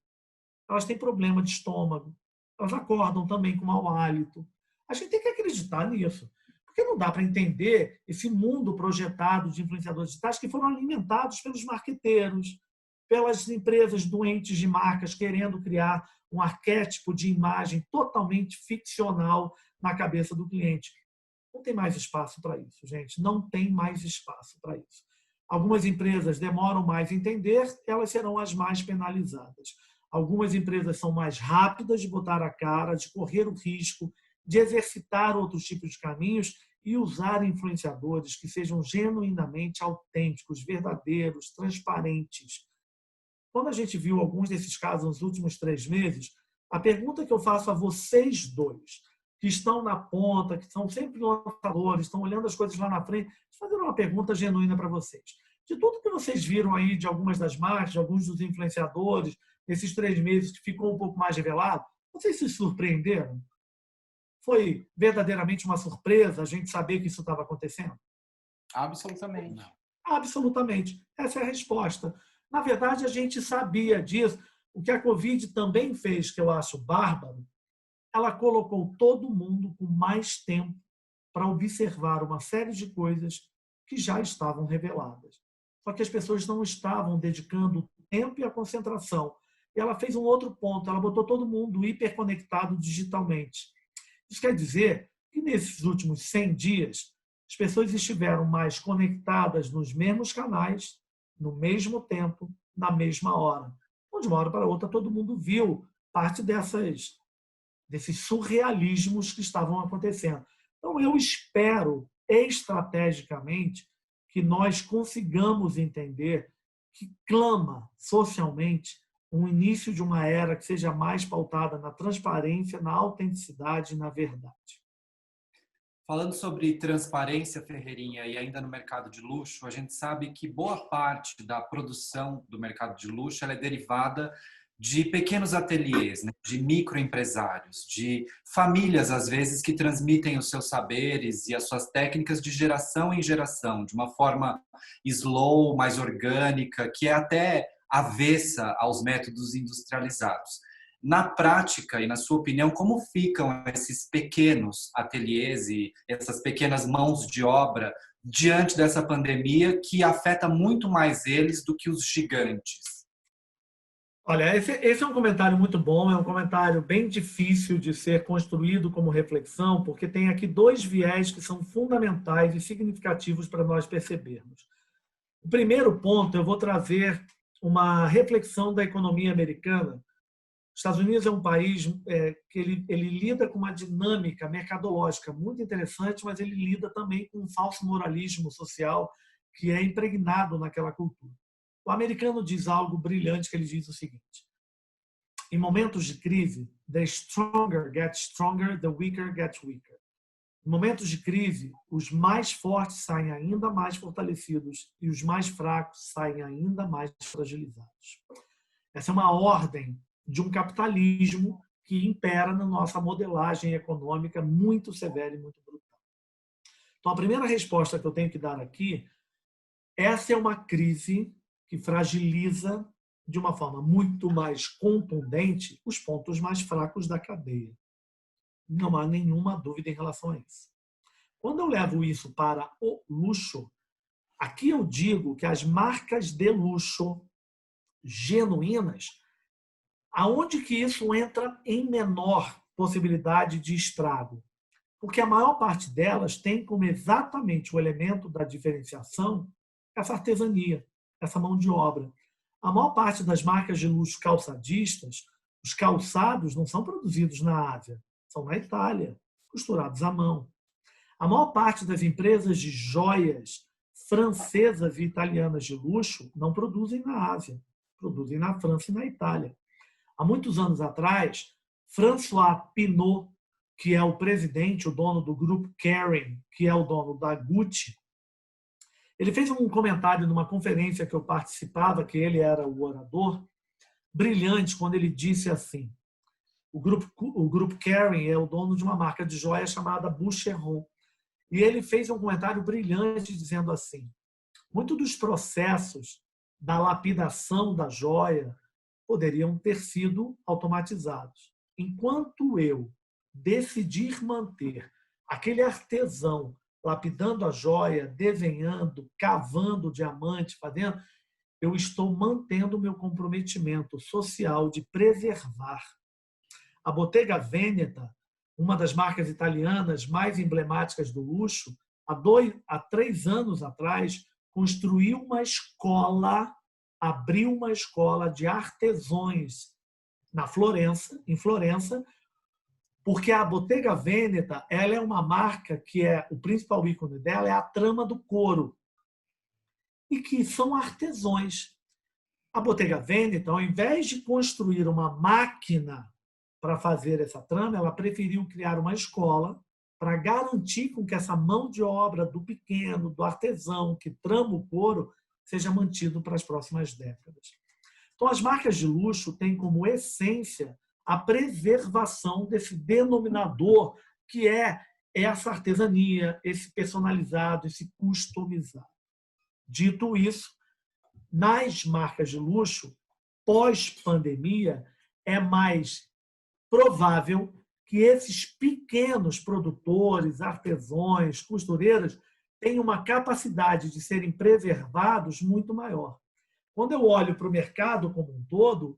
Speaker 2: elas têm problema de estômago, elas acordam também com mau hálito. A gente tem que acreditar nisso. Porque não dá para entender esse mundo projetado de influenciadores digitais que foram alimentados pelos marqueteiros, pelas empresas doentes de marcas querendo criar um arquétipo de imagem totalmente ficcional na cabeça do cliente. Não tem mais espaço para isso, gente. Não tem mais espaço para isso. Algumas empresas demoram mais a entender, elas serão as mais penalizadas. Algumas empresas são mais rápidas de botar a cara, de correr o risco, de exercitar outros tipos de caminhos e usar influenciadores que sejam genuinamente autênticos, verdadeiros, transparentes. Quando a gente viu alguns desses casos nos últimos 3 meses, a pergunta que eu faço a vocês dois, que estão na ponta, que são sempre lançadores, estão olhando as coisas lá na frente, fazer uma pergunta genuína para vocês. De tudo que vocês viram aí de algumas das marcas, de alguns dos influenciadores, nesses 3 meses que ficou um pouco mais revelado, vocês se surpreenderam? Foi verdadeiramente uma surpresa a gente saber que isso estava acontecendo?
Speaker 3: Absolutamente. Não.
Speaker 2: Absolutamente. Essa é a resposta. Na verdade, a gente sabia disso. O que a Covid também fez, que eu acho bárbaro, ela colocou todo mundo com mais tempo para observar uma série de coisas que já estavam reveladas. Só que as pessoas não estavam dedicando o tempo e a concentração. E ela fez um outro ponto, ela botou todo mundo hiperconectado digitalmente. Isso quer dizer que nesses últimos 100 dias, as pessoas estiveram mais conectadas nos mesmos canais, no mesmo tempo, na mesma hora. Então, de uma hora para outra, todo mundo viu parte desses surrealismos que estavam acontecendo. Então, eu espero, estrategicamente, que nós consigamos entender que clama socialmente um início de uma era que seja mais pautada na transparência, na autenticidade e na verdade.
Speaker 1: Falando sobre transparência, Ferreirinha, e ainda no mercado de luxo, a gente sabe que boa parte da produção do mercado de luxo ela é derivada de pequenos ateliês, né? De microempresários, de famílias, às vezes, que transmitem os seus saberes e as suas técnicas de geração em geração, de uma forma slow, mais orgânica, que é até avessa aos métodos industrializados. Na prática e na sua opinião, como ficam esses pequenos ateliês e essas pequenas mãos de obra diante dessa pandemia que afeta muito mais eles do que os gigantes?
Speaker 2: Olha, esse é um comentário muito bom, é um comentário bem difícil de ser construído como reflexão, porque tem aqui dois viés que são fundamentais e significativos para nós percebermos. O primeiro ponto, eu vou trazer uma reflexão da economia americana. Os Estados Unidos é um país que ele lida com uma dinâmica mercadológica muito interessante, mas ele lida também com um falso moralismo social que é impregnado naquela cultura. O americano diz algo brilhante, que ele diz o seguinte: em momentos de crise, the stronger get stronger, the weaker get weaker. Em momentos de crise, os mais fortes saem ainda mais fortalecidos e os mais fracos saem ainda mais fragilizados. Essa é uma ordem de um capitalismo que impera na nossa modelagem econômica muito severa e muito brutal. Então, a primeira resposta que eu tenho que dar aqui, essa é uma crise que fragiliza de uma forma muito mais contundente os pontos mais fracos da cadeia. Não há nenhuma dúvida em relação a isso. Quando eu levo isso para o luxo, aqui eu digo que as marcas de luxo genuínas, aonde que isso entra em menor possibilidade de estrago? Porque a maior parte delas tem como exatamente o elemento da diferenciação essa artesania, essa mão de obra. A maior parte das marcas de luxo calçadistas, os calçados não são produzidos na Ásia, são na Itália, costurados à mão. A maior parte das empresas de joias francesas e italianas de luxo não produzem na Ásia, produzem na França e na Itália. Há muitos anos atrás, François Pinault, que é o presidente, o dono do grupo Kering, que é o dono da Gucci, ele fez um comentário numa conferência que eu participava, que ele era o orador, brilhante, quando ele disse assim: o grupo Kering é o dono de uma marca de joia chamada Boucheron. E ele fez um comentário brilhante dizendo assim: muitos dos processos da lapidação da joia poderiam ter sido automatizados. Enquanto eu decidir manter aquele artesão lapidando a joia, desenhando, cavando o diamante, fazendo, eu estou mantendo o meu comprometimento social de preservar. A Bottega Veneta, uma das marcas italianas mais emblemáticas do luxo, há 3 anos atrás, construiu uma escola, abriu uma escola de artesãos em Florença, porque a Bottega Veneta ela é uma marca que o principal ícone dela é a trama do couro, e que são artesãos. A Bottega Veneta, ao invés de construir uma máquina para fazer essa trama, ela preferiu criar uma escola para garantir com que essa mão de obra do pequeno, do artesão que trama o couro, seja mantido para as próximas décadas. Então, as marcas de luxo têm como essência a preservação desse denominador que é essa artesania, esse personalizado, esse customizado. Dito isso, nas marcas de luxo, pós-pandemia, é mais provável que esses pequenos produtores, artesãos, costureiras tenham uma capacidade de serem preservados muito maior. Quando eu olho para o mercado como um todo,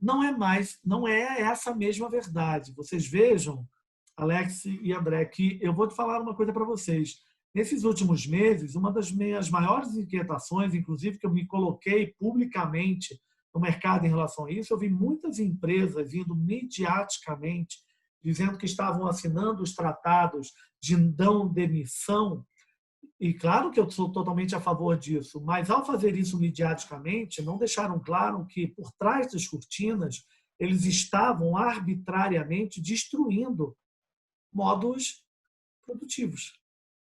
Speaker 2: não é essa mesma verdade. Vocês vejam, Alex e André, que eu vou te falar uma coisa para vocês. Nesses últimos meses, uma das minhas maiores inquietações, inclusive que eu me coloquei publicamente no mercado em relação a isso, eu vi muitas empresas vindo mediaticamente dizendo que estavam assinando os tratados de não demissão. E claro que eu sou totalmente a favor disso, mas ao fazer isso mediaticamente, não deixaram claro que por trás das cortinas eles estavam arbitrariamente destruindo modos produtivos.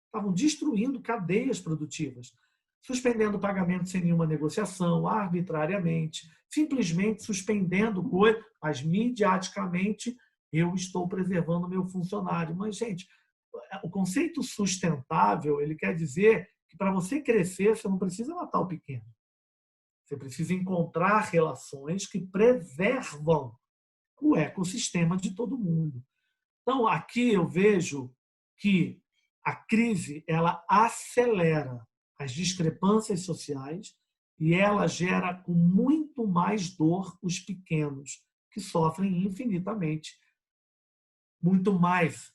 Speaker 2: Estavam destruindo cadeias produtivas, suspendendo o pagamento sem nenhuma negociação, arbitrariamente, simplesmente suspendendo coisa, mas midiaticamente eu estou preservando o meu funcionário. Mas, gente, o conceito sustentável, ele quer dizer que para você crescer, você não precisa matar o pequeno. Você precisa encontrar relações que preservam o ecossistema de todo mundo. Então, aqui eu vejo que a crise ela acelera as discrepâncias sociais e ela gera com muito mais dor os pequenos, que sofrem infinitamente. Muito mais,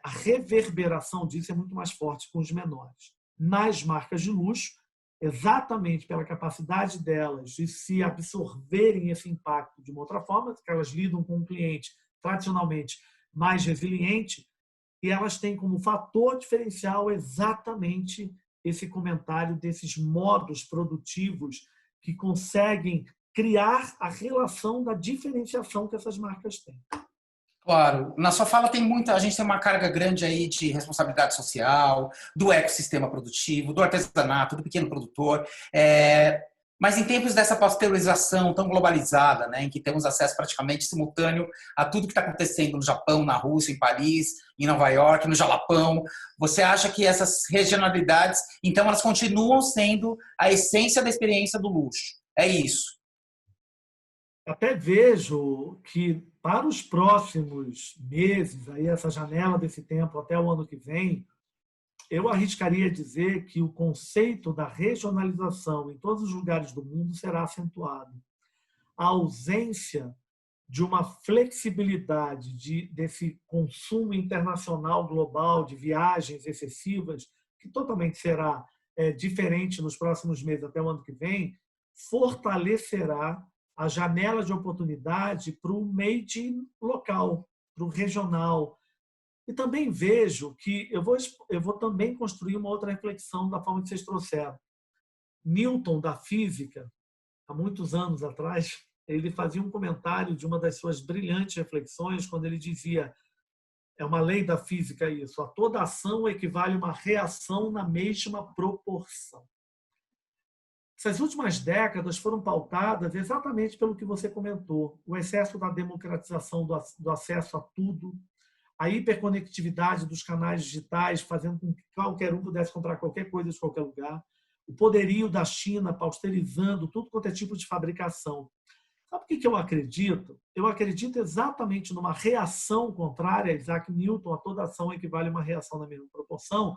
Speaker 2: a reverberação disso é muito mais forte com os menores. Nas marcas de luxo, exatamente pela capacidade delas de se absorverem esse impacto de uma outra forma, que elas lidam com um cliente tradicionalmente mais resiliente, e elas têm como fator diferencial exatamente esse comentário desses modos produtivos que conseguem criar a relação da diferenciação que essas marcas têm.
Speaker 3: Claro, na sua fala a gente tem uma carga grande aí de responsabilidade social, do ecossistema produtivo, do artesanato, do pequeno produtor. Mas em tempos dessa pasteurização tão globalizada, né, em que temos acesso praticamente simultâneo a tudo que está acontecendo no Japão, na Rússia, em Paris, em Nova York, no Jalapão, você acha que essas regionalidades, então, elas continuam sendo a essência da experiência do luxo? É isso.
Speaker 2: Até vejo que para os próximos meses, aí essa janela desse tempo até o ano que vem, eu arriscaria dizer que o conceito da regionalização em todos os lugares do mundo será acentuado. A ausência de uma flexibilidade desse consumo internacional global, de viagens excessivas, que totalmente será diferente nos próximos meses até o ano que vem, fortalecerá a janela de oportunidade para o made local, para o regional. E também vejo que eu vou também construir uma outra reflexão da forma que vocês trouxeram. Newton, da física, há muitos anos atrás, ele fazia um comentário de uma das suas brilhantes reflexões, quando ele dizia, é uma lei da física isso, a toda ação equivale a uma reação na mesma proporção. Essas últimas décadas foram pautadas exatamente pelo que você comentou, o excesso da democratização do acesso a tudo, a hiperconectividade dos canais digitais, fazendo com que qualquer um pudesse comprar qualquer coisa de qualquer lugar, o poderio da China pausterizando tudo quanto é tipo de fabricação. Sabe o que eu acredito? Eu acredito exatamente numa reação contrária a Isaac Newton, a toda ação equivale a uma reação na mesma proporção.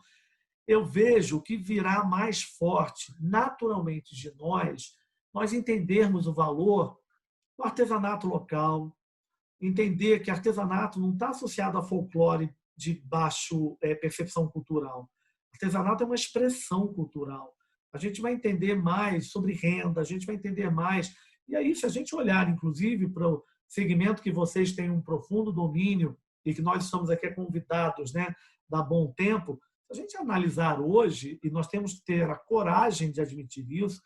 Speaker 2: Eu vejo que virá mais forte, naturalmente, de nós entendermos o valor do artesanato local, entender que artesanato não está associado a folclore de baixo percepção cultural. Artesanato é uma expressão cultural. A gente vai entender mais sobre renda, a gente vai entender mais. E aí, se a gente olhar, inclusive, para o segmento que vocês têm um profundo domínio e que nós estamos aqui convidados, né, da Bom Tempo, se a gente analisar hoje, e nós temos que ter a coragem de admitir isso,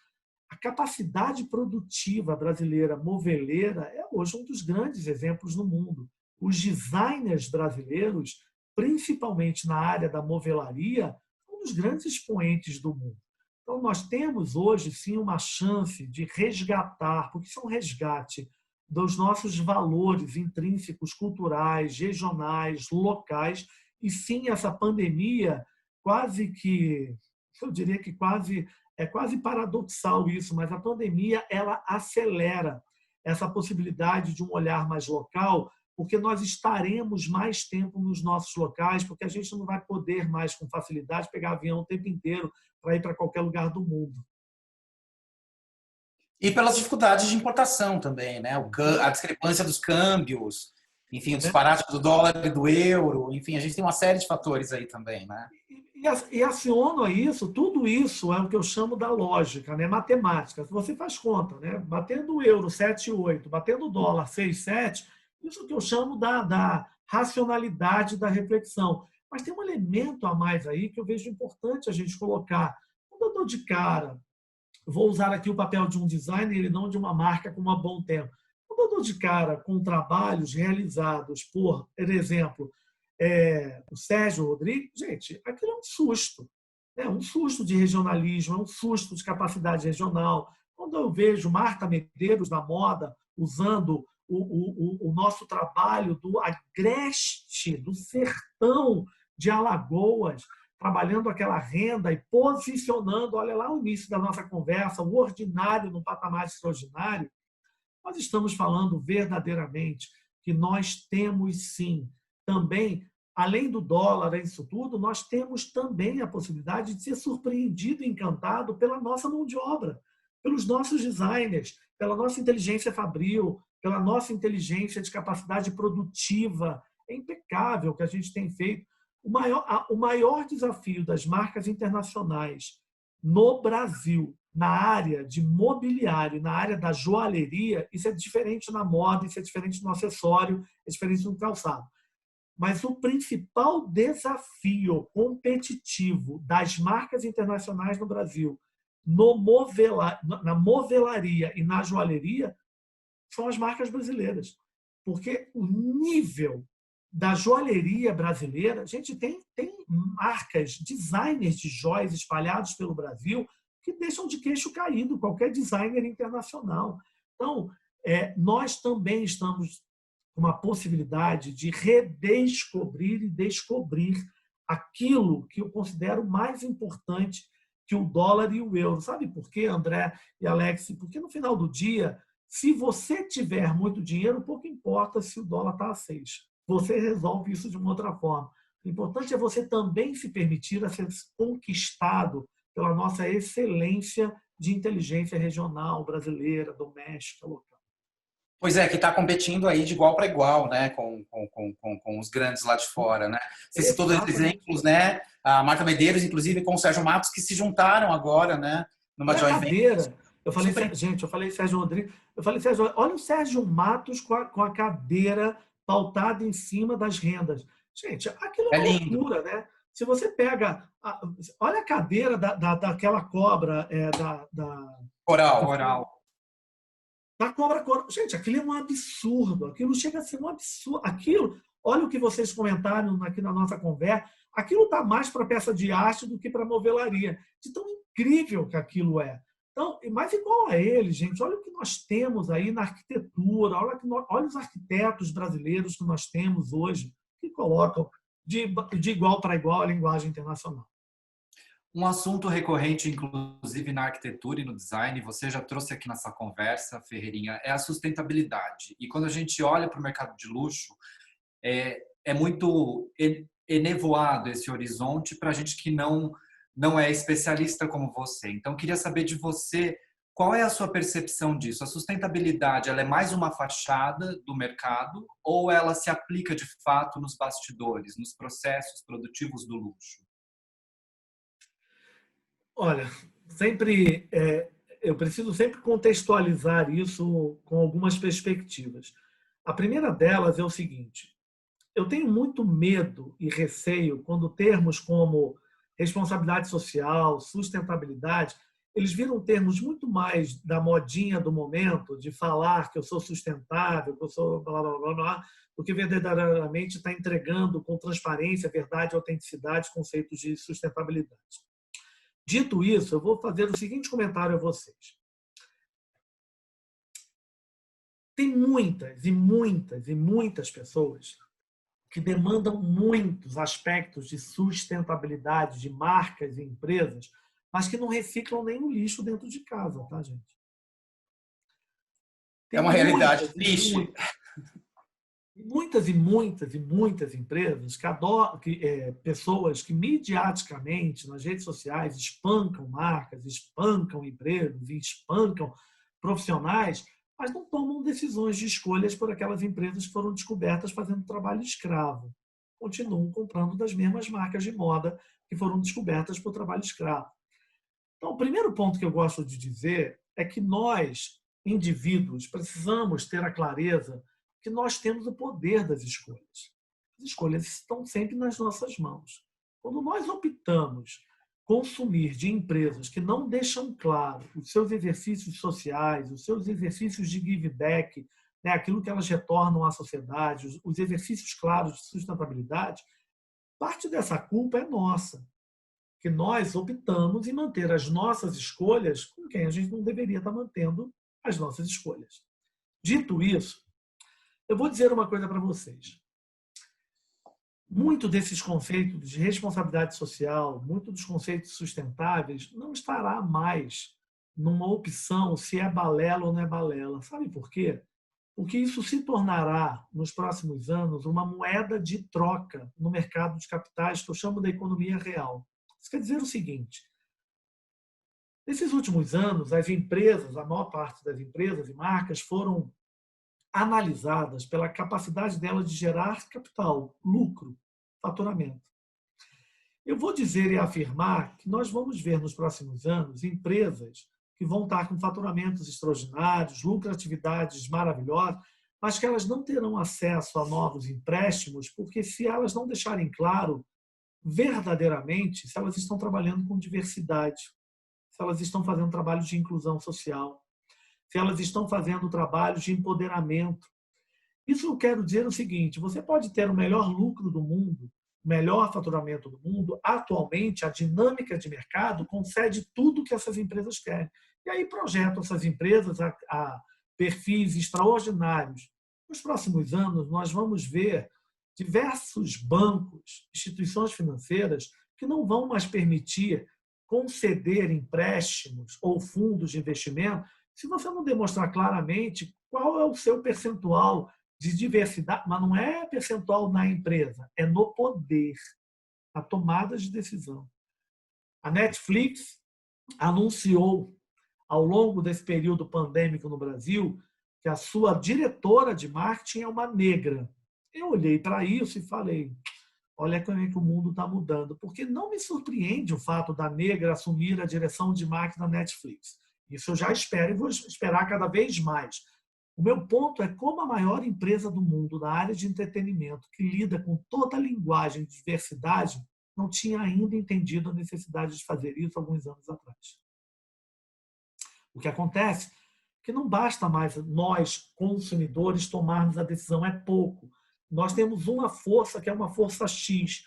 Speaker 2: a capacidade produtiva brasileira moveleira é hoje um dos grandes exemplos no mundo. Os designers brasileiros, principalmente na área da movelaria, são um dos grandes expoentes do mundo. Então, nós temos hoje, sim, uma chance de resgatar, porque isso é um resgate dos nossos valores intrínsecos, culturais, regionais, locais, e sim, essa pandemia quase que, eu diria que é quase paradoxal isso, mas a pandemia ela acelera essa possibilidade de um olhar mais local, porque nós estaremos mais tempo nos nossos locais, porque a gente não vai poder mais, com facilidade, pegar avião o tempo inteiro para ir para qualquer lugar do mundo.
Speaker 3: E pelas dificuldades de importação também, né? A discrepância dos câmbios, enfim, o disparate do dólar e do euro, enfim, a gente tem uma série de fatores aí também, né?
Speaker 2: E aciono isso, tudo isso é o que eu chamo da lógica, né? Matemática. Se você faz conta, né? Batendo o euro 7,8, batendo o dólar 6,7, isso é o que eu chamo da racionalidade da reflexão. Mas tem um elemento a mais aí que eu vejo importante a gente colocar. Quando eu dou de cara, vou usar aqui o papel de um designer e não de uma marca com uma Bom Tempo. Quando eu dou de cara com trabalhos realizados por exemplo, o Sérgio Rodrigues, gente, aquilo é um susto. É um susto de regionalismo, é um susto de capacidade regional. Quando eu vejo Marta Medeiros na moda usando o nosso trabalho do agreste, do sertão de Alagoas, trabalhando aquela renda e posicionando, olha lá o início da nossa conversa, o ordinário no patamar extraordinário, nós estamos falando verdadeiramente que nós temos sim também, além do dólar, isso tudo, nós temos também a possibilidade de ser surpreendido e encantado pela nossa mão de obra, pelos nossos designers, pela nossa inteligência fabril, pela nossa inteligência de capacidade produtiva. É impecável o que a gente tem feito. O maior desafio das marcas internacionais no Brasil, na área de mobiliário, na área da joalheria, isso é diferente na moda, isso é diferente no acessório, é diferente no calçado. Mas o principal desafio competitivo das marcas internacionais no Brasil, na movelaria e na joalheria, são as marcas brasileiras. Porque o nível da joalheria brasileira, a gente tem marcas, designers de joias espalhados pelo Brasil que deixam de queixo caído qualquer designer internacional. Então, nós também estamos com uma possibilidade de redescobrir e descobrir aquilo que eu considero mais importante que o dólar e o euro. Sabe por quê, André e Alex? Porque no final do dia, se você tiver muito dinheiro, pouco importa se o dólar está a 6. Você resolve isso de uma outra forma. O importante é você também se permitir a ser conquistado pela nossa excelência de inteligência regional, brasileira, doméstica, local.
Speaker 3: Pois é, que está competindo aí de igual para igual, né, com os grandes lá de fora, né? Você citou dois exemplos, né? A Marta Medeiros, inclusive, com o Sérgio Matos, que se juntaram agora, né? Numa joint venture.
Speaker 2: Eu falei Sérgio Rodrigues, eu falei, Sérgio, olha o Sérgio Matos com a cadeira pautada em cima das rendas. Gente, aquilo é uma loucura, né? Se você pega, olha a cadeira daquela cobra,
Speaker 3: Coral.
Speaker 2: Da cobra. Gente, aquilo é um absurdo. Aquilo chega a ser um absurdo. Aquilo, olha o que vocês comentaram aqui na nossa conversa. Aquilo está mais para peça de arte do que para novelaria. De tão incrível que aquilo é. Então, mas igual a ele, gente, olha o que nós temos aí na arquitetura, olha os arquitetos brasileiros que nós temos hoje, que colocam de igual para igual a linguagem internacional.
Speaker 1: Um assunto recorrente, inclusive na arquitetura e no design, você já trouxe aqui nessa conversa, Ferreirinha, é a sustentabilidade. E quando a gente olha para o mercado de luxo, é muito enevoado esse horizonte para a gente que não é especialista como você. Então, queria saber de você, qual é a sua percepção disso? A sustentabilidade, ela é mais uma fachada do mercado ou ela se aplica de fato nos bastidores, nos processos produtivos do luxo?
Speaker 2: Olha, eu preciso sempre contextualizar isso com algumas perspectivas. A primeira delas é o seguinte: eu tenho muito medo e receio quando termos como responsabilidade social, sustentabilidade, eles viram termos muito mais da modinha do momento, de falar que eu sou sustentável, que eu sou blá, blá, blá, blá, do que verdadeiramente está entregando com transparência, verdade e autenticidade conceitos de sustentabilidade. Dito isso, eu vou fazer o seguinte comentário a vocês. Tem muitas e muitas e muitas pessoas que demandam muitos aspectos de sustentabilidade de marcas e empresas, mas que não reciclam nem o lixo dentro de casa, tá, gente?
Speaker 3: Tem uma realidade triste.
Speaker 2: Muitas e muitas e muitas empresas, pessoas que mediaticamente, nas redes sociais, espancam marcas, espancam empregos e espancam profissionais, mas não tomam decisões de escolhas por aquelas empresas que foram descobertas fazendo trabalho escravo. Continuam comprando das mesmas marcas de moda que foram descobertas por trabalho escravo. Então, o primeiro ponto que eu gosto de dizer é que nós, indivíduos, precisamos ter a clareza que nós temos o poder das escolhas. As escolhas estão sempre nas nossas mãos. Quando nós optamos consumir de empresas que não deixam claro os seus exercícios sociais, os seus exercícios de give back, né, aquilo que elas retornam à sociedade, os exercícios claros de sustentabilidade, parte dessa culpa é nossa, que nós optamos em manter as nossas escolhas com quem a gente não deveria estar mantendo as nossas escolhas. Dito isso, eu vou dizer uma coisa para vocês. Muito desses conceitos de responsabilidade social, muito dos conceitos sustentáveis, não estará mais numa opção se é balela ou não é balela. Sabe por quê? Porque isso se tornará, nos próximos anos, uma moeda de troca no mercado de capitais, que eu chamo da economia real. Isso quer dizer o seguinte: nesses últimos anos, as empresas, a maior parte das empresas e marcas, foram analisadas pela capacidade delas de gerar capital, lucro, faturamento. Eu vou dizer e afirmar que nós vamos ver nos próximos anos empresas que vão estar com faturamentos extraordinários, lucratividades maravilhosas, mas que elas não terão acesso a novos empréstimos, porque se elas não deixarem claro verdadeiramente se elas estão trabalhando com diversidade, se elas estão fazendo trabalho de inclusão social, se elas estão fazendo trabalho de empoderamento. Isso eu quero dizer o seguinte: você pode ter o melhor lucro do mundo, o melhor faturamento do mundo, atualmente a dinâmica de mercado concede tudo que essas empresas querem. E aí projetam essas empresas a perfis extraordinários. Nos próximos anos, nós vamos ver diversos bancos, instituições financeiras, que não vão mais permitir conceder empréstimos ou fundos de investimento se você não demonstrar claramente qual é o seu percentual de diversidade, mas não é percentual na empresa, é no poder, na tomada de decisão. A Netflix anunciou, ao longo desse período pandêmico no Brasil, que a sua diretora de marketing é uma negra. Eu olhei para isso e falei, olha como é que o mundo está mudando, porque não me surpreende o fato da negra assumir a direção de marketing da Netflix. Isso eu já espero e vou esperar cada vez mais. O meu ponto é como a maior empresa do mundo na área de entretenimento, que lida com toda a linguagem de diversidade, não tinha ainda entendido a necessidade de fazer isso alguns anos atrás. O que acontece é que não basta mais nós, consumidores, tomarmos a decisão, é pouco. Nós temos uma força que é uma força X.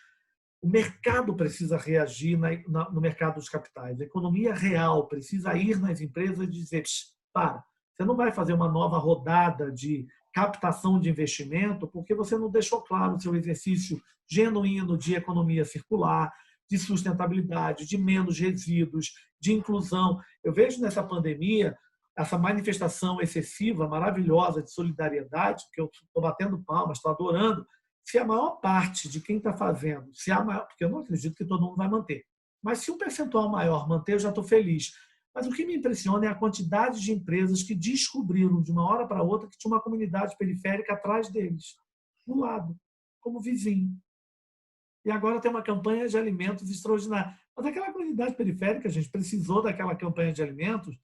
Speaker 2: O mercado precisa reagir no mercado dos capitais. A economia real precisa ir nas empresas e dizer, para, você não vai fazer uma nova rodada de captação de investimento porque você não deixou claro o seu exercício genuíno de economia circular, de sustentabilidade, de menos resíduos, de inclusão. Eu vejo nessa pandemia essa manifestação excessiva, maravilhosa de solidariedade, que eu estou batendo palmas, estou adorando, se a maior parte de quem está fazendo, porque eu não acredito que todo mundo vai manter, mas se um percentual maior manter, eu já estou feliz. Mas o que me impressiona é a quantidade de empresas que descobriram de uma hora para outra que tinha uma comunidade periférica atrás deles, do lado, como vizinho. E agora tem uma campanha de alimentos extraordinária. Mas aquela comunidade periférica, a gente precisou daquela campanha de alimentos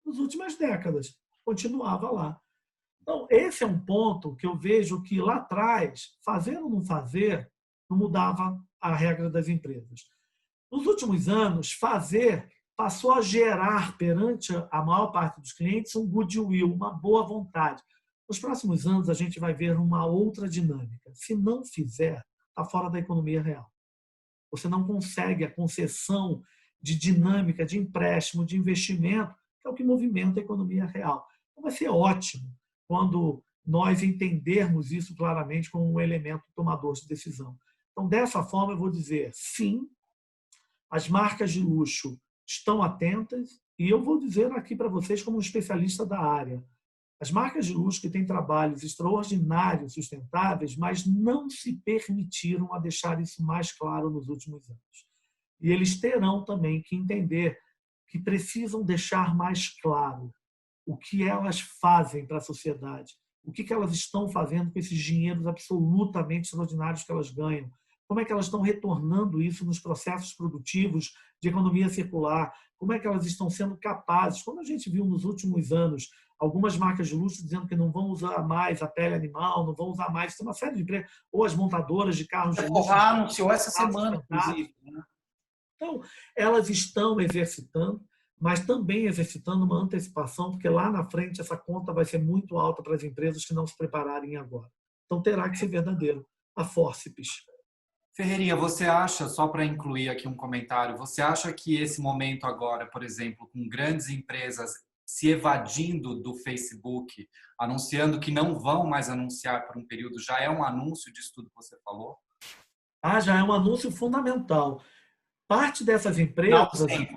Speaker 2: nas últimas décadas. Continuava lá. Então, esse é um ponto que eu vejo que lá atrás, fazer ou não fazer, não mudava a regra das empresas. Nos últimos anos, fazer passou a gerar perante a maior parte dos clientes um goodwill, uma boa vontade. Nos próximos anos, a gente vai ver uma outra dinâmica. Se não fizer, está fora da economia real. Você não consegue a concessão de dinâmica, de empréstimo, de investimento, que é o que movimenta a economia real. Então, vai ser ótimo quando nós entendermos isso claramente como um elemento tomador de decisão. Então, dessa forma, eu vou dizer, sim, as marcas de luxo estão atentas, e eu vou dizer aqui para vocês como um especialista da área. As marcas de luxo que têm trabalhos extraordinários, sustentáveis, mas não se permitiram a deixar isso mais claro nos últimos anos. E eles terão também que entender que precisam deixar mais claro o que elas fazem para a sociedade, o que elas estão fazendo com esses dinheiros absolutamente extraordinários que elas ganham, como é que elas estão retornando isso nos processos produtivos de economia circular, como é que elas estão sendo capazes, como a gente viu nos últimos anos, algumas marcas de luxo dizendo que não vão usar mais a pele animal, não vão usar mais, tem uma série de empresas, ou as montadoras de carros de luxo.
Speaker 3: Anunciou essa semana, inclusive.
Speaker 2: Então, elas estão exercitando, mas também exercitando uma antecipação, porque lá na frente essa conta vai ser muito alta para as empresas que não se prepararem agora. Então terá que ser verdadeiro. A fórceps.
Speaker 1: Ferreirinha, você acha, só para incluir aqui um comentário, você acha que esse momento agora, por exemplo, com grandes empresas se evadindo do Facebook, anunciando que não vão mais anunciar por um período, já é um anúncio disso tudo que você falou?
Speaker 2: Já é um anúncio fundamental. Parte dessas
Speaker 3: Não,
Speaker 2: empresas,
Speaker 3: sim.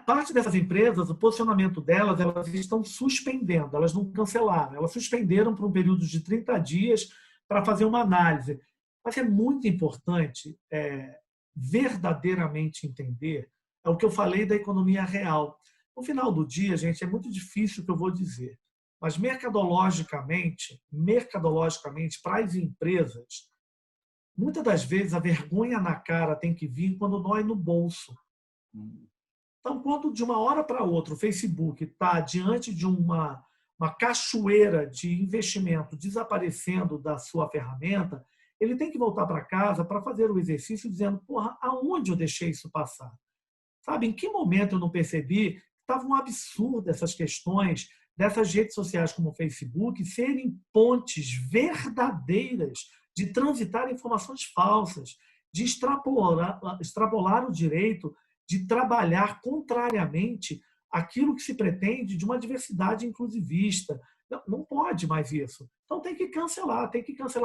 Speaker 2: parte dessas empresas, o posicionamento delas, elas estão suspendendo, elas não cancelaram, elas suspenderam por um período de 30 dias para fazer uma análise. Mas é muito importante verdadeiramente entender o que eu falei da economia real. No final do dia, gente, é muito difícil o que eu vou dizer, mas mercadologicamente, para as empresas, muitas das vezes a vergonha na cara tem que vir quando dói no bolso. Então, quando de uma hora para outra o Facebook está diante de uma cachoeira de investimento desaparecendo da sua ferramenta, ele tem que voltar para casa para fazer o exercício dizendo, porra, aonde eu deixei isso passar? Sabe, em que momento eu não percebi que estava um absurdo essas questões dessas redes sociais como o Facebook serem pontes verdadeiras de transitar informações falsas, de extrapolar o direito de trabalhar contrariamente àquilo que se pretende de uma diversidade inclusivista. Não pode mais isso. Então tem que cancelar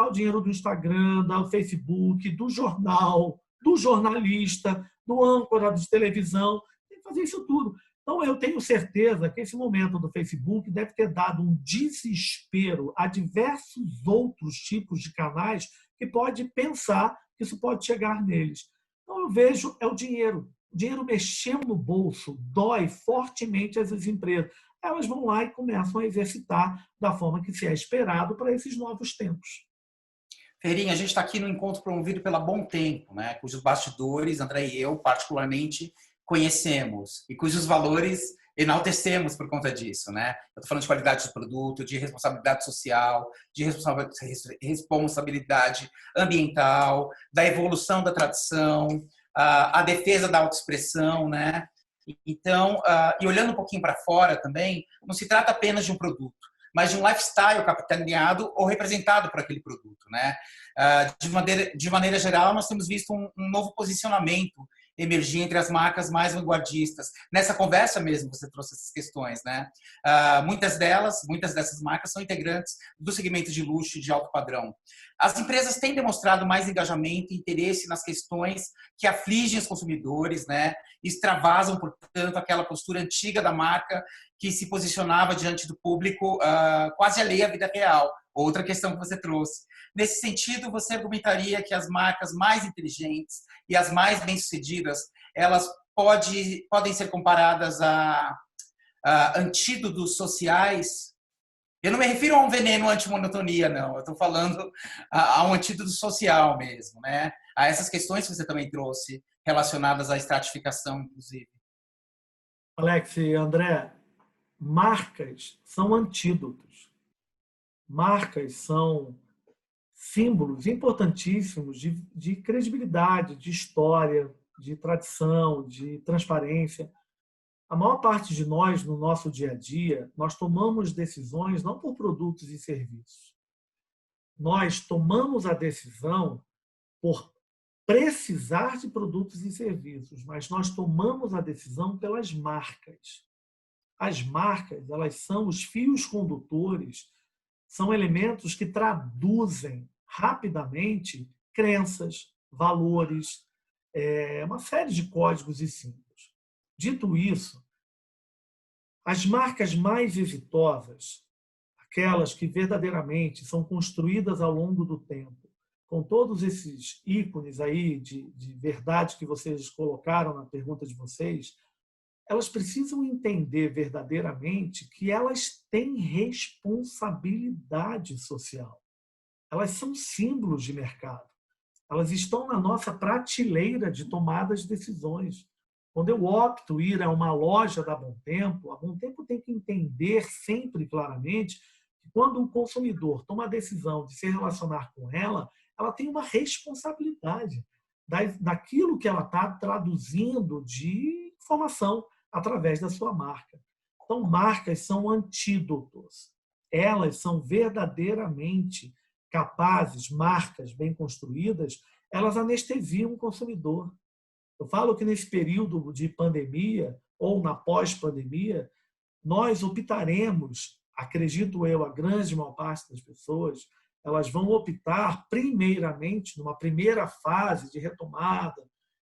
Speaker 2: o dinheiro do Instagram, do Facebook, do jornal, do jornalista, do âncora de televisão, tem que fazer isso tudo. Então eu tenho certeza que esse momento do Facebook deve ter dado um desespero a diversos outros tipos de canais que pode pensar que isso pode chegar neles. Então eu vejo o dinheiro. O dinheiro mexendo no bolso dói fortemente essas empresas. Elas vão lá e começam a exercitar da forma que se é esperado para esses novos tempos.
Speaker 3: Ferreirinha, a gente está aqui no encontro promovido pela Bom Tempo, né, cujos bastidores, André e eu, particularmente, conhecemos e cujos valores enaltecemos por conta disso, né? Eu estou falando de qualidade de produto, de responsabilidade social, de responsabilidade ambiental, da evolução da tradição, a defesa da autoexpressão, né? Então, e olhando um pouquinho para fora também, não se trata apenas de um produto, mas de um lifestyle capitaneado ou representado por aquele produto, né? De maneira geral, nós temos visto um novo posicionamento emergir entre as marcas mais vanguardistas. Nessa conversa mesmo você trouxe essas questões, né? Muitas dessas marcas são integrantes do segmento de luxo e de alto padrão. As empresas têm demonstrado mais engajamento e interesse nas questões que afligem os consumidores, né? Extravasam, portanto, aquela postura antiga da marca que se posicionava diante do público quase alheia à vida real. Outra questão que você trouxe. Nesse sentido, você argumentaria que as marcas mais inteligentes e as mais bem-sucedidas, elas podem ser comparadas a antídotos sociais? Eu não me refiro a um veneno antimonotonia, não. Eu estou falando a um antídoto social mesmo, né? A essas questões que você também trouxe, relacionadas à estratificação, inclusive.
Speaker 2: Alex e André, marcas são antídotos. Marcas são símbolos importantíssimos de credibilidade, de história, de tradição, de transparência. A maior parte de nós, no nosso dia a dia, nós tomamos decisões não por produtos e serviços. Nós tomamos a decisão por precisar de produtos e serviços, mas nós tomamos a decisão pelas marcas. As marcas, elas são os fios condutores, são elementos que traduzem rapidamente crenças, valores, uma série de códigos e símbolos. Dito isso, as marcas mais exitosas, aquelas que verdadeiramente são construídas ao longo do tempo, com todos esses ícones aí de verdade que vocês colocaram na pergunta de vocês, elas precisam entender verdadeiramente que elas têm responsabilidade social. Elas são símbolos de mercado. Elas estão na nossa prateleira de tomada de decisões. Quando eu opto ir a uma loja da Bom Tempo, a Bom Tempo tem que entender sempre claramente que quando o consumidor toma a decisão de se relacionar com ela, ela tem uma responsabilidade daquilo que ela está traduzindo de informação. através da sua marca. Então, marcas são antídotos. Elas são verdadeiramente capazes, marcas bem construídas, elas anestesiam o consumidor. Eu falo que nesse período de pandemia ou na pós-pandemia, nós optaremos, acredito eu, a grande maior parte das pessoas, elas vão optar primeiramente, numa primeira fase de retomada,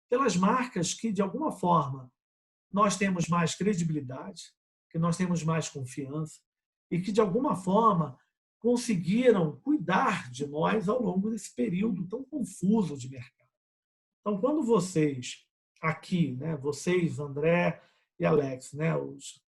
Speaker 2: pelas marcas que, de alguma forma, nós temos mais credibilidade, que nós temos mais confiança e que, de alguma forma, conseguiram cuidar de nós ao longo desse período tão confuso de mercado. Então, quando vocês aqui, né, vocês, André e Alex, né, os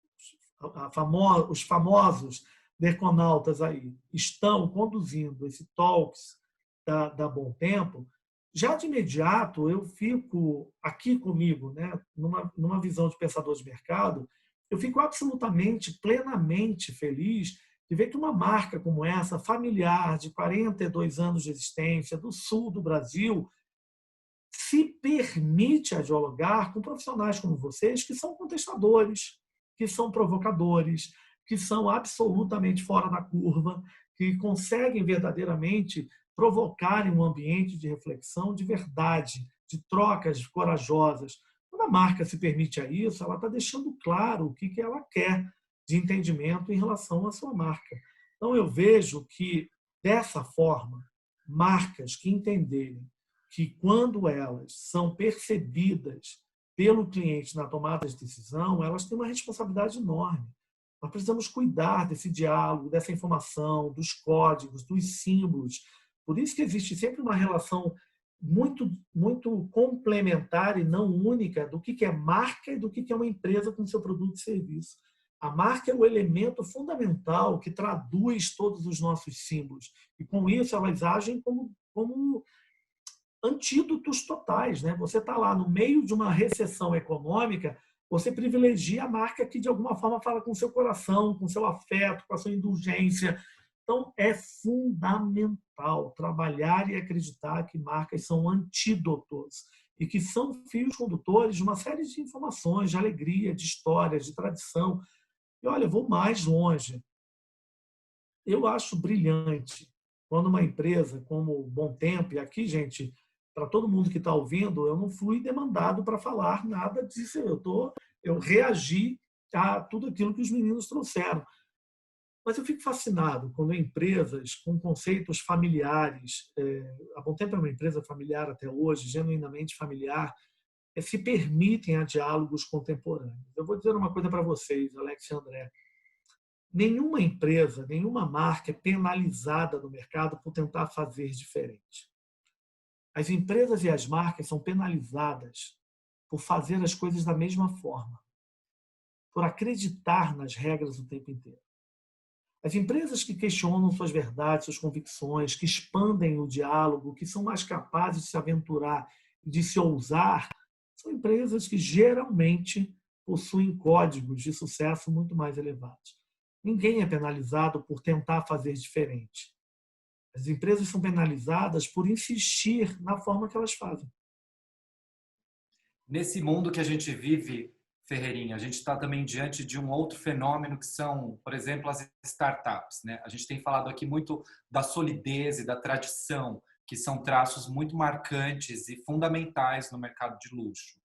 Speaker 2: famosos deconautas aí, estão conduzindo esse Talks da Bom Tempo, já de imediato eu fico aqui comigo, né, numa visão de pensador de mercado, eu fico absolutamente, plenamente feliz de ver que uma marca como essa, familiar, de 42 anos de existência, do sul do Brasil, se permite a dialogar com profissionais como vocês, que são contestadores, que são provocadores, que são absolutamente fora da curva, que conseguem verdadeiramente provocar um ambiente de reflexão de verdade, de trocas corajosas. Quando a marca se permite a isso, ela está deixando claro o que ela quer de entendimento em relação à sua marca. Então, eu vejo que, dessa forma, marcas que entenderem que, quando elas são percebidas pelo cliente na tomada de decisão, elas têm uma responsabilidade enorme. Nós precisamos cuidar desse diálogo, dessa informação, dos códigos, dos símbolos. Por isso que existe sempre uma relação muito complementar e não única do que é marca e do que é uma empresa com seu produto e serviço. A marca é o elemento fundamental que traduz todos os nossos símbolos. E, com isso, elas agem como antídotos totais, né? Você está lá no meio de uma recessão econômica, você privilegia a marca que, de alguma forma, fala com o seu coração, com o seu afeto, com a sua indulgência. Então, é fundamental trabalhar e acreditar que marcas são antídotos e que são fios condutores de uma série de informações, de alegria, de histórias, de tradição. E, olha, eu vou mais longe. Eu acho brilhante quando uma empresa como Bom Tempo, e aqui, gente, para todo mundo que está ouvindo, eu não fui demandado para falar nada disso. Eu reagi a tudo aquilo que os meninos trouxeram. Mas eu fico fascinado quando empresas com conceitos familiares, a Bom Tempo é uma empresa familiar até hoje, genuinamente familiar, se permitem a diálogos contemporâneos. Eu vou dizer uma coisa para vocês, Alex e André. Nenhuma empresa, nenhuma marca é penalizada no mercado por tentar fazer diferente. As empresas e as marcas são penalizadas por fazer as coisas da mesma forma, por acreditar nas regras o tempo inteiro. As empresas que questionam suas verdades, suas convicções, que expandem o diálogo, que são mais capazes de se aventurar e de se ousar, são empresas que geralmente possuem códigos de sucesso muito mais elevados. Ninguém é penalizado por tentar fazer diferente. As empresas são penalizadas por insistir na forma que elas fazem.
Speaker 1: Nesse mundo que a gente vive, Ferreirinha, a gente está também diante de um outro fenômeno que são, por exemplo, as startups, né? A gente tem falado aqui muito da solidez e da tradição, que são traços muito marcantes e fundamentais no mercado de luxo.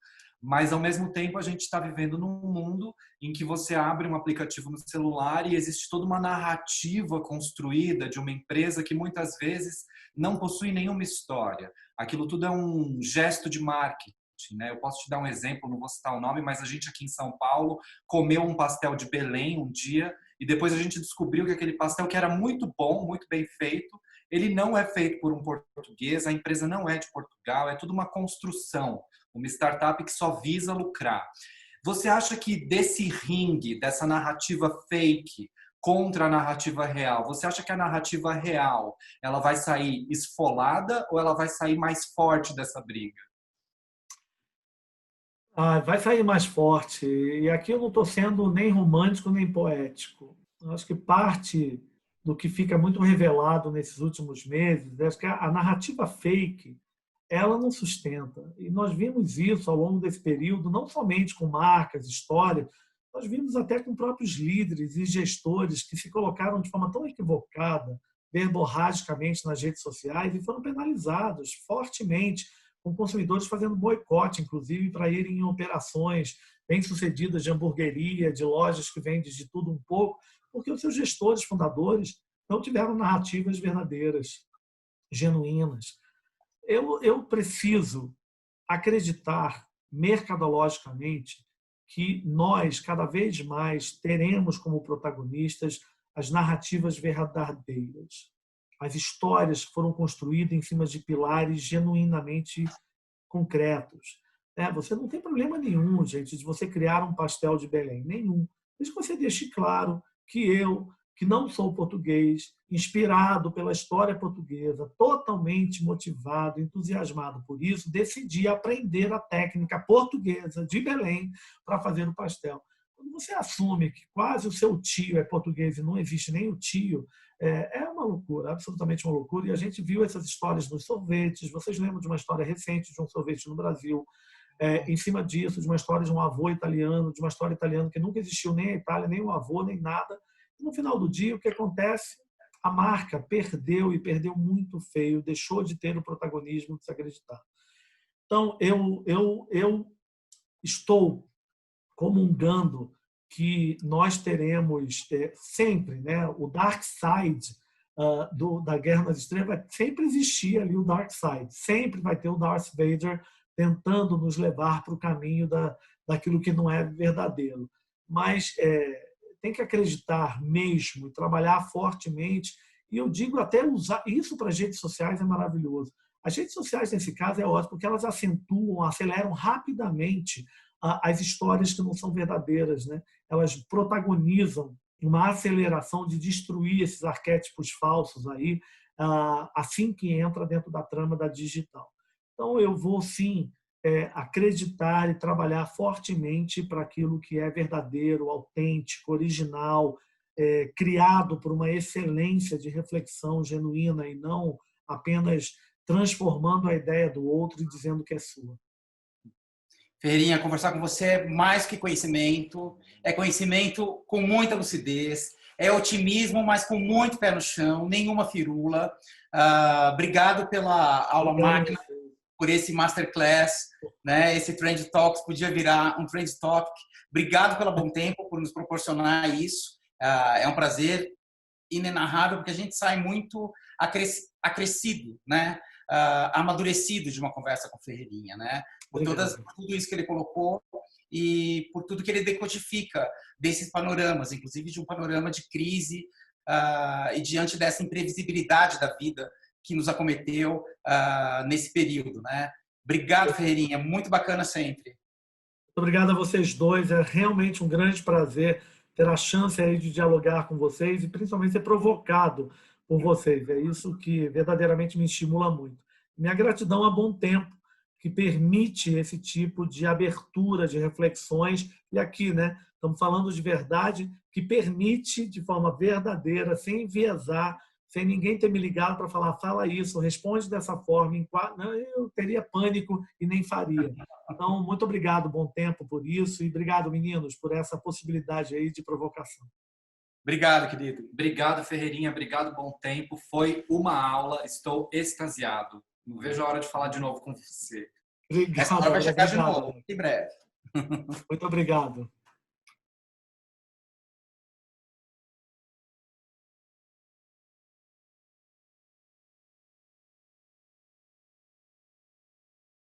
Speaker 1: Mas, ao mesmo tempo, a gente está vivendo num mundo em que você abre um aplicativo no celular e existe toda uma narrativa construída de uma empresa que, muitas vezes, não possui nenhuma história. Aquilo tudo é um gesto de marketing, né? Eu posso te dar um exemplo, não vou citar o nome, mas a gente aqui em São Paulo comeu um pastel de Belém um dia e depois a gente descobriu que aquele pastel, que era muito bom, muito bem feito, ele não é feito por um português, a empresa não é de Portugal, é tudo uma construção. Uma startup que só visa lucrar. Você acha que desse ringue, dessa narrativa fake contra a narrativa real, você acha que a narrativa real ela vai sair esfolada ou ela vai sair mais forte dessa briga?
Speaker 2: Vai sair mais forte. E aqui eu não estou sendo nem romântico nem poético. Eu acho que parte do que fica muito revelado nesses últimos meses é que a narrativa fake ela não sustenta. E nós vimos isso ao longo desse período, não somente com marcas, história, nós vimos até com próprios líderes e gestores que se colocaram de forma tão equivocada, verborragicamente nas redes sociais e foram penalizados fortemente, com consumidores fazendo boicote, inclusive, para irem em operações bem-sucedidas de hamburgueria, de lojas que vendem de tudo um pouco, porque os seus gestores, fundadores, não tiveram narrativas verdadeiras, genuínas. Eu preciso acreditar mercadologicamente que nós, cada vez mais, teremos como protagonistas as narrativas verdadeiras, as histórias que foram construídas em cima de pilares genuinamente concretos. Você não tem problema nenhum, gente, de você criar um pastel de Belém, nenhum. Desde que você deixe claro que eu, que não sou português, inspirado pela história portuguesa, totalmente motivado, entusiasmado por isso, decidi aprender a técnica portuguesa de Belém para fazer o pastel. Quando você assume que quase o seu tio é português e não existe nem o tio, é uma loucura, absolutamente uma loucura. E a gente viu essas histórias nos sorvetes. Vocês lembram de uma história recente de um sorvete no Brasil, em cima disso, de uma história de um avô italiano, de uma história italiana que nunca existiu nem a Itália, nem o avô, nem nada. No final do dia, o que acontece? A marca perdeu e perdeu muito feio, deixou de ter o protagonismo desacreditado. Então, eu estou comungando que nós teremos sempre, né, o dark side da Guerra nas Estrelas, vai sempre existir ali o dark side, sempre vai ter o Darth Vader tentando nos levar para o caminho daquilo que não é verdadeiro. Mas tem que acreditar mesmo e trabalhar fortemente. E eu digo até usar isso para as redes sociais é maravilhoso. As redes sociais, nesse caso, é ótimo, porque elas acentuam, aceleram rapidamente as histórias que não são verdadeiras, né? Elas protagonizam uma aceleração de destruir esses arquétipos falsos aí, assim que entra dentro da trama da digital. Então, eu vou, sim, acreditar e trabalhar fortemente para aquilo que é verdadeiro, autêntico, original, criado por uma excelência de reflexão genuína e não apenas transformando a ideia do outro e dizendo que é sua.
Speaker 3: Ferreirinha, conversar com você é mais que conhecimento, é conhecimento com muita lucidez, é otimismo, mas com muito pé no chão, nenhuma firula. Obrigado pela aula magna, por esse masterclass, né? Esse Trend Talks podia virar um Trend Topic. Obrigado pela Bom Tempo, por nos proporcionar isso. É um prazer inenarrável, porque a gente sai muito acrescido, né? Amadurecido de uma conversa com o Ferreirinha, né? Por tudo isso que ele colocou e por tudo que ele decodifica desses panoramas, inclusive de um panorama de crise e diante dessa imprevisibilidade da vida que nos acometeu nesse período, né? Obrigado, Ferreirinha. Muito bacana sempre.
Speaker 2: Muito obrigado a vocês dois. É realmente um grande prazer ter a chance aí de dialogar com vocês e principalmente ser provocado por vocês. É isso que verdadeiramente me estimula muito. Minha gratidão a Bom Tempo, que permite esse tipo de abertura de reflexões. E aqui, né, estamos falando de verdade, que permite, de forma verdadeira, sem enviesar, sem ninguém ter me ligado para falar, fala isso, responde dessa forma. Eu teria pânico e nem faria. Então, muito obrigado, Bom Tempo, por isso. E obrigado, meninos, por essa possibilidade aí de provocação.
Speaker 3: Obrigado, querido.
Speaker 1: Obrigado, Ferreirinha. Obrigado, Bom Tempo. Foi uma aula. Estou extasiado. Não vejo a hora de falar de novo com você.
Speaker 2: Obrigado.
Speaker 3: Essa hora vai chegar de novo, em breve.
Speaker 2: Muito obrigado.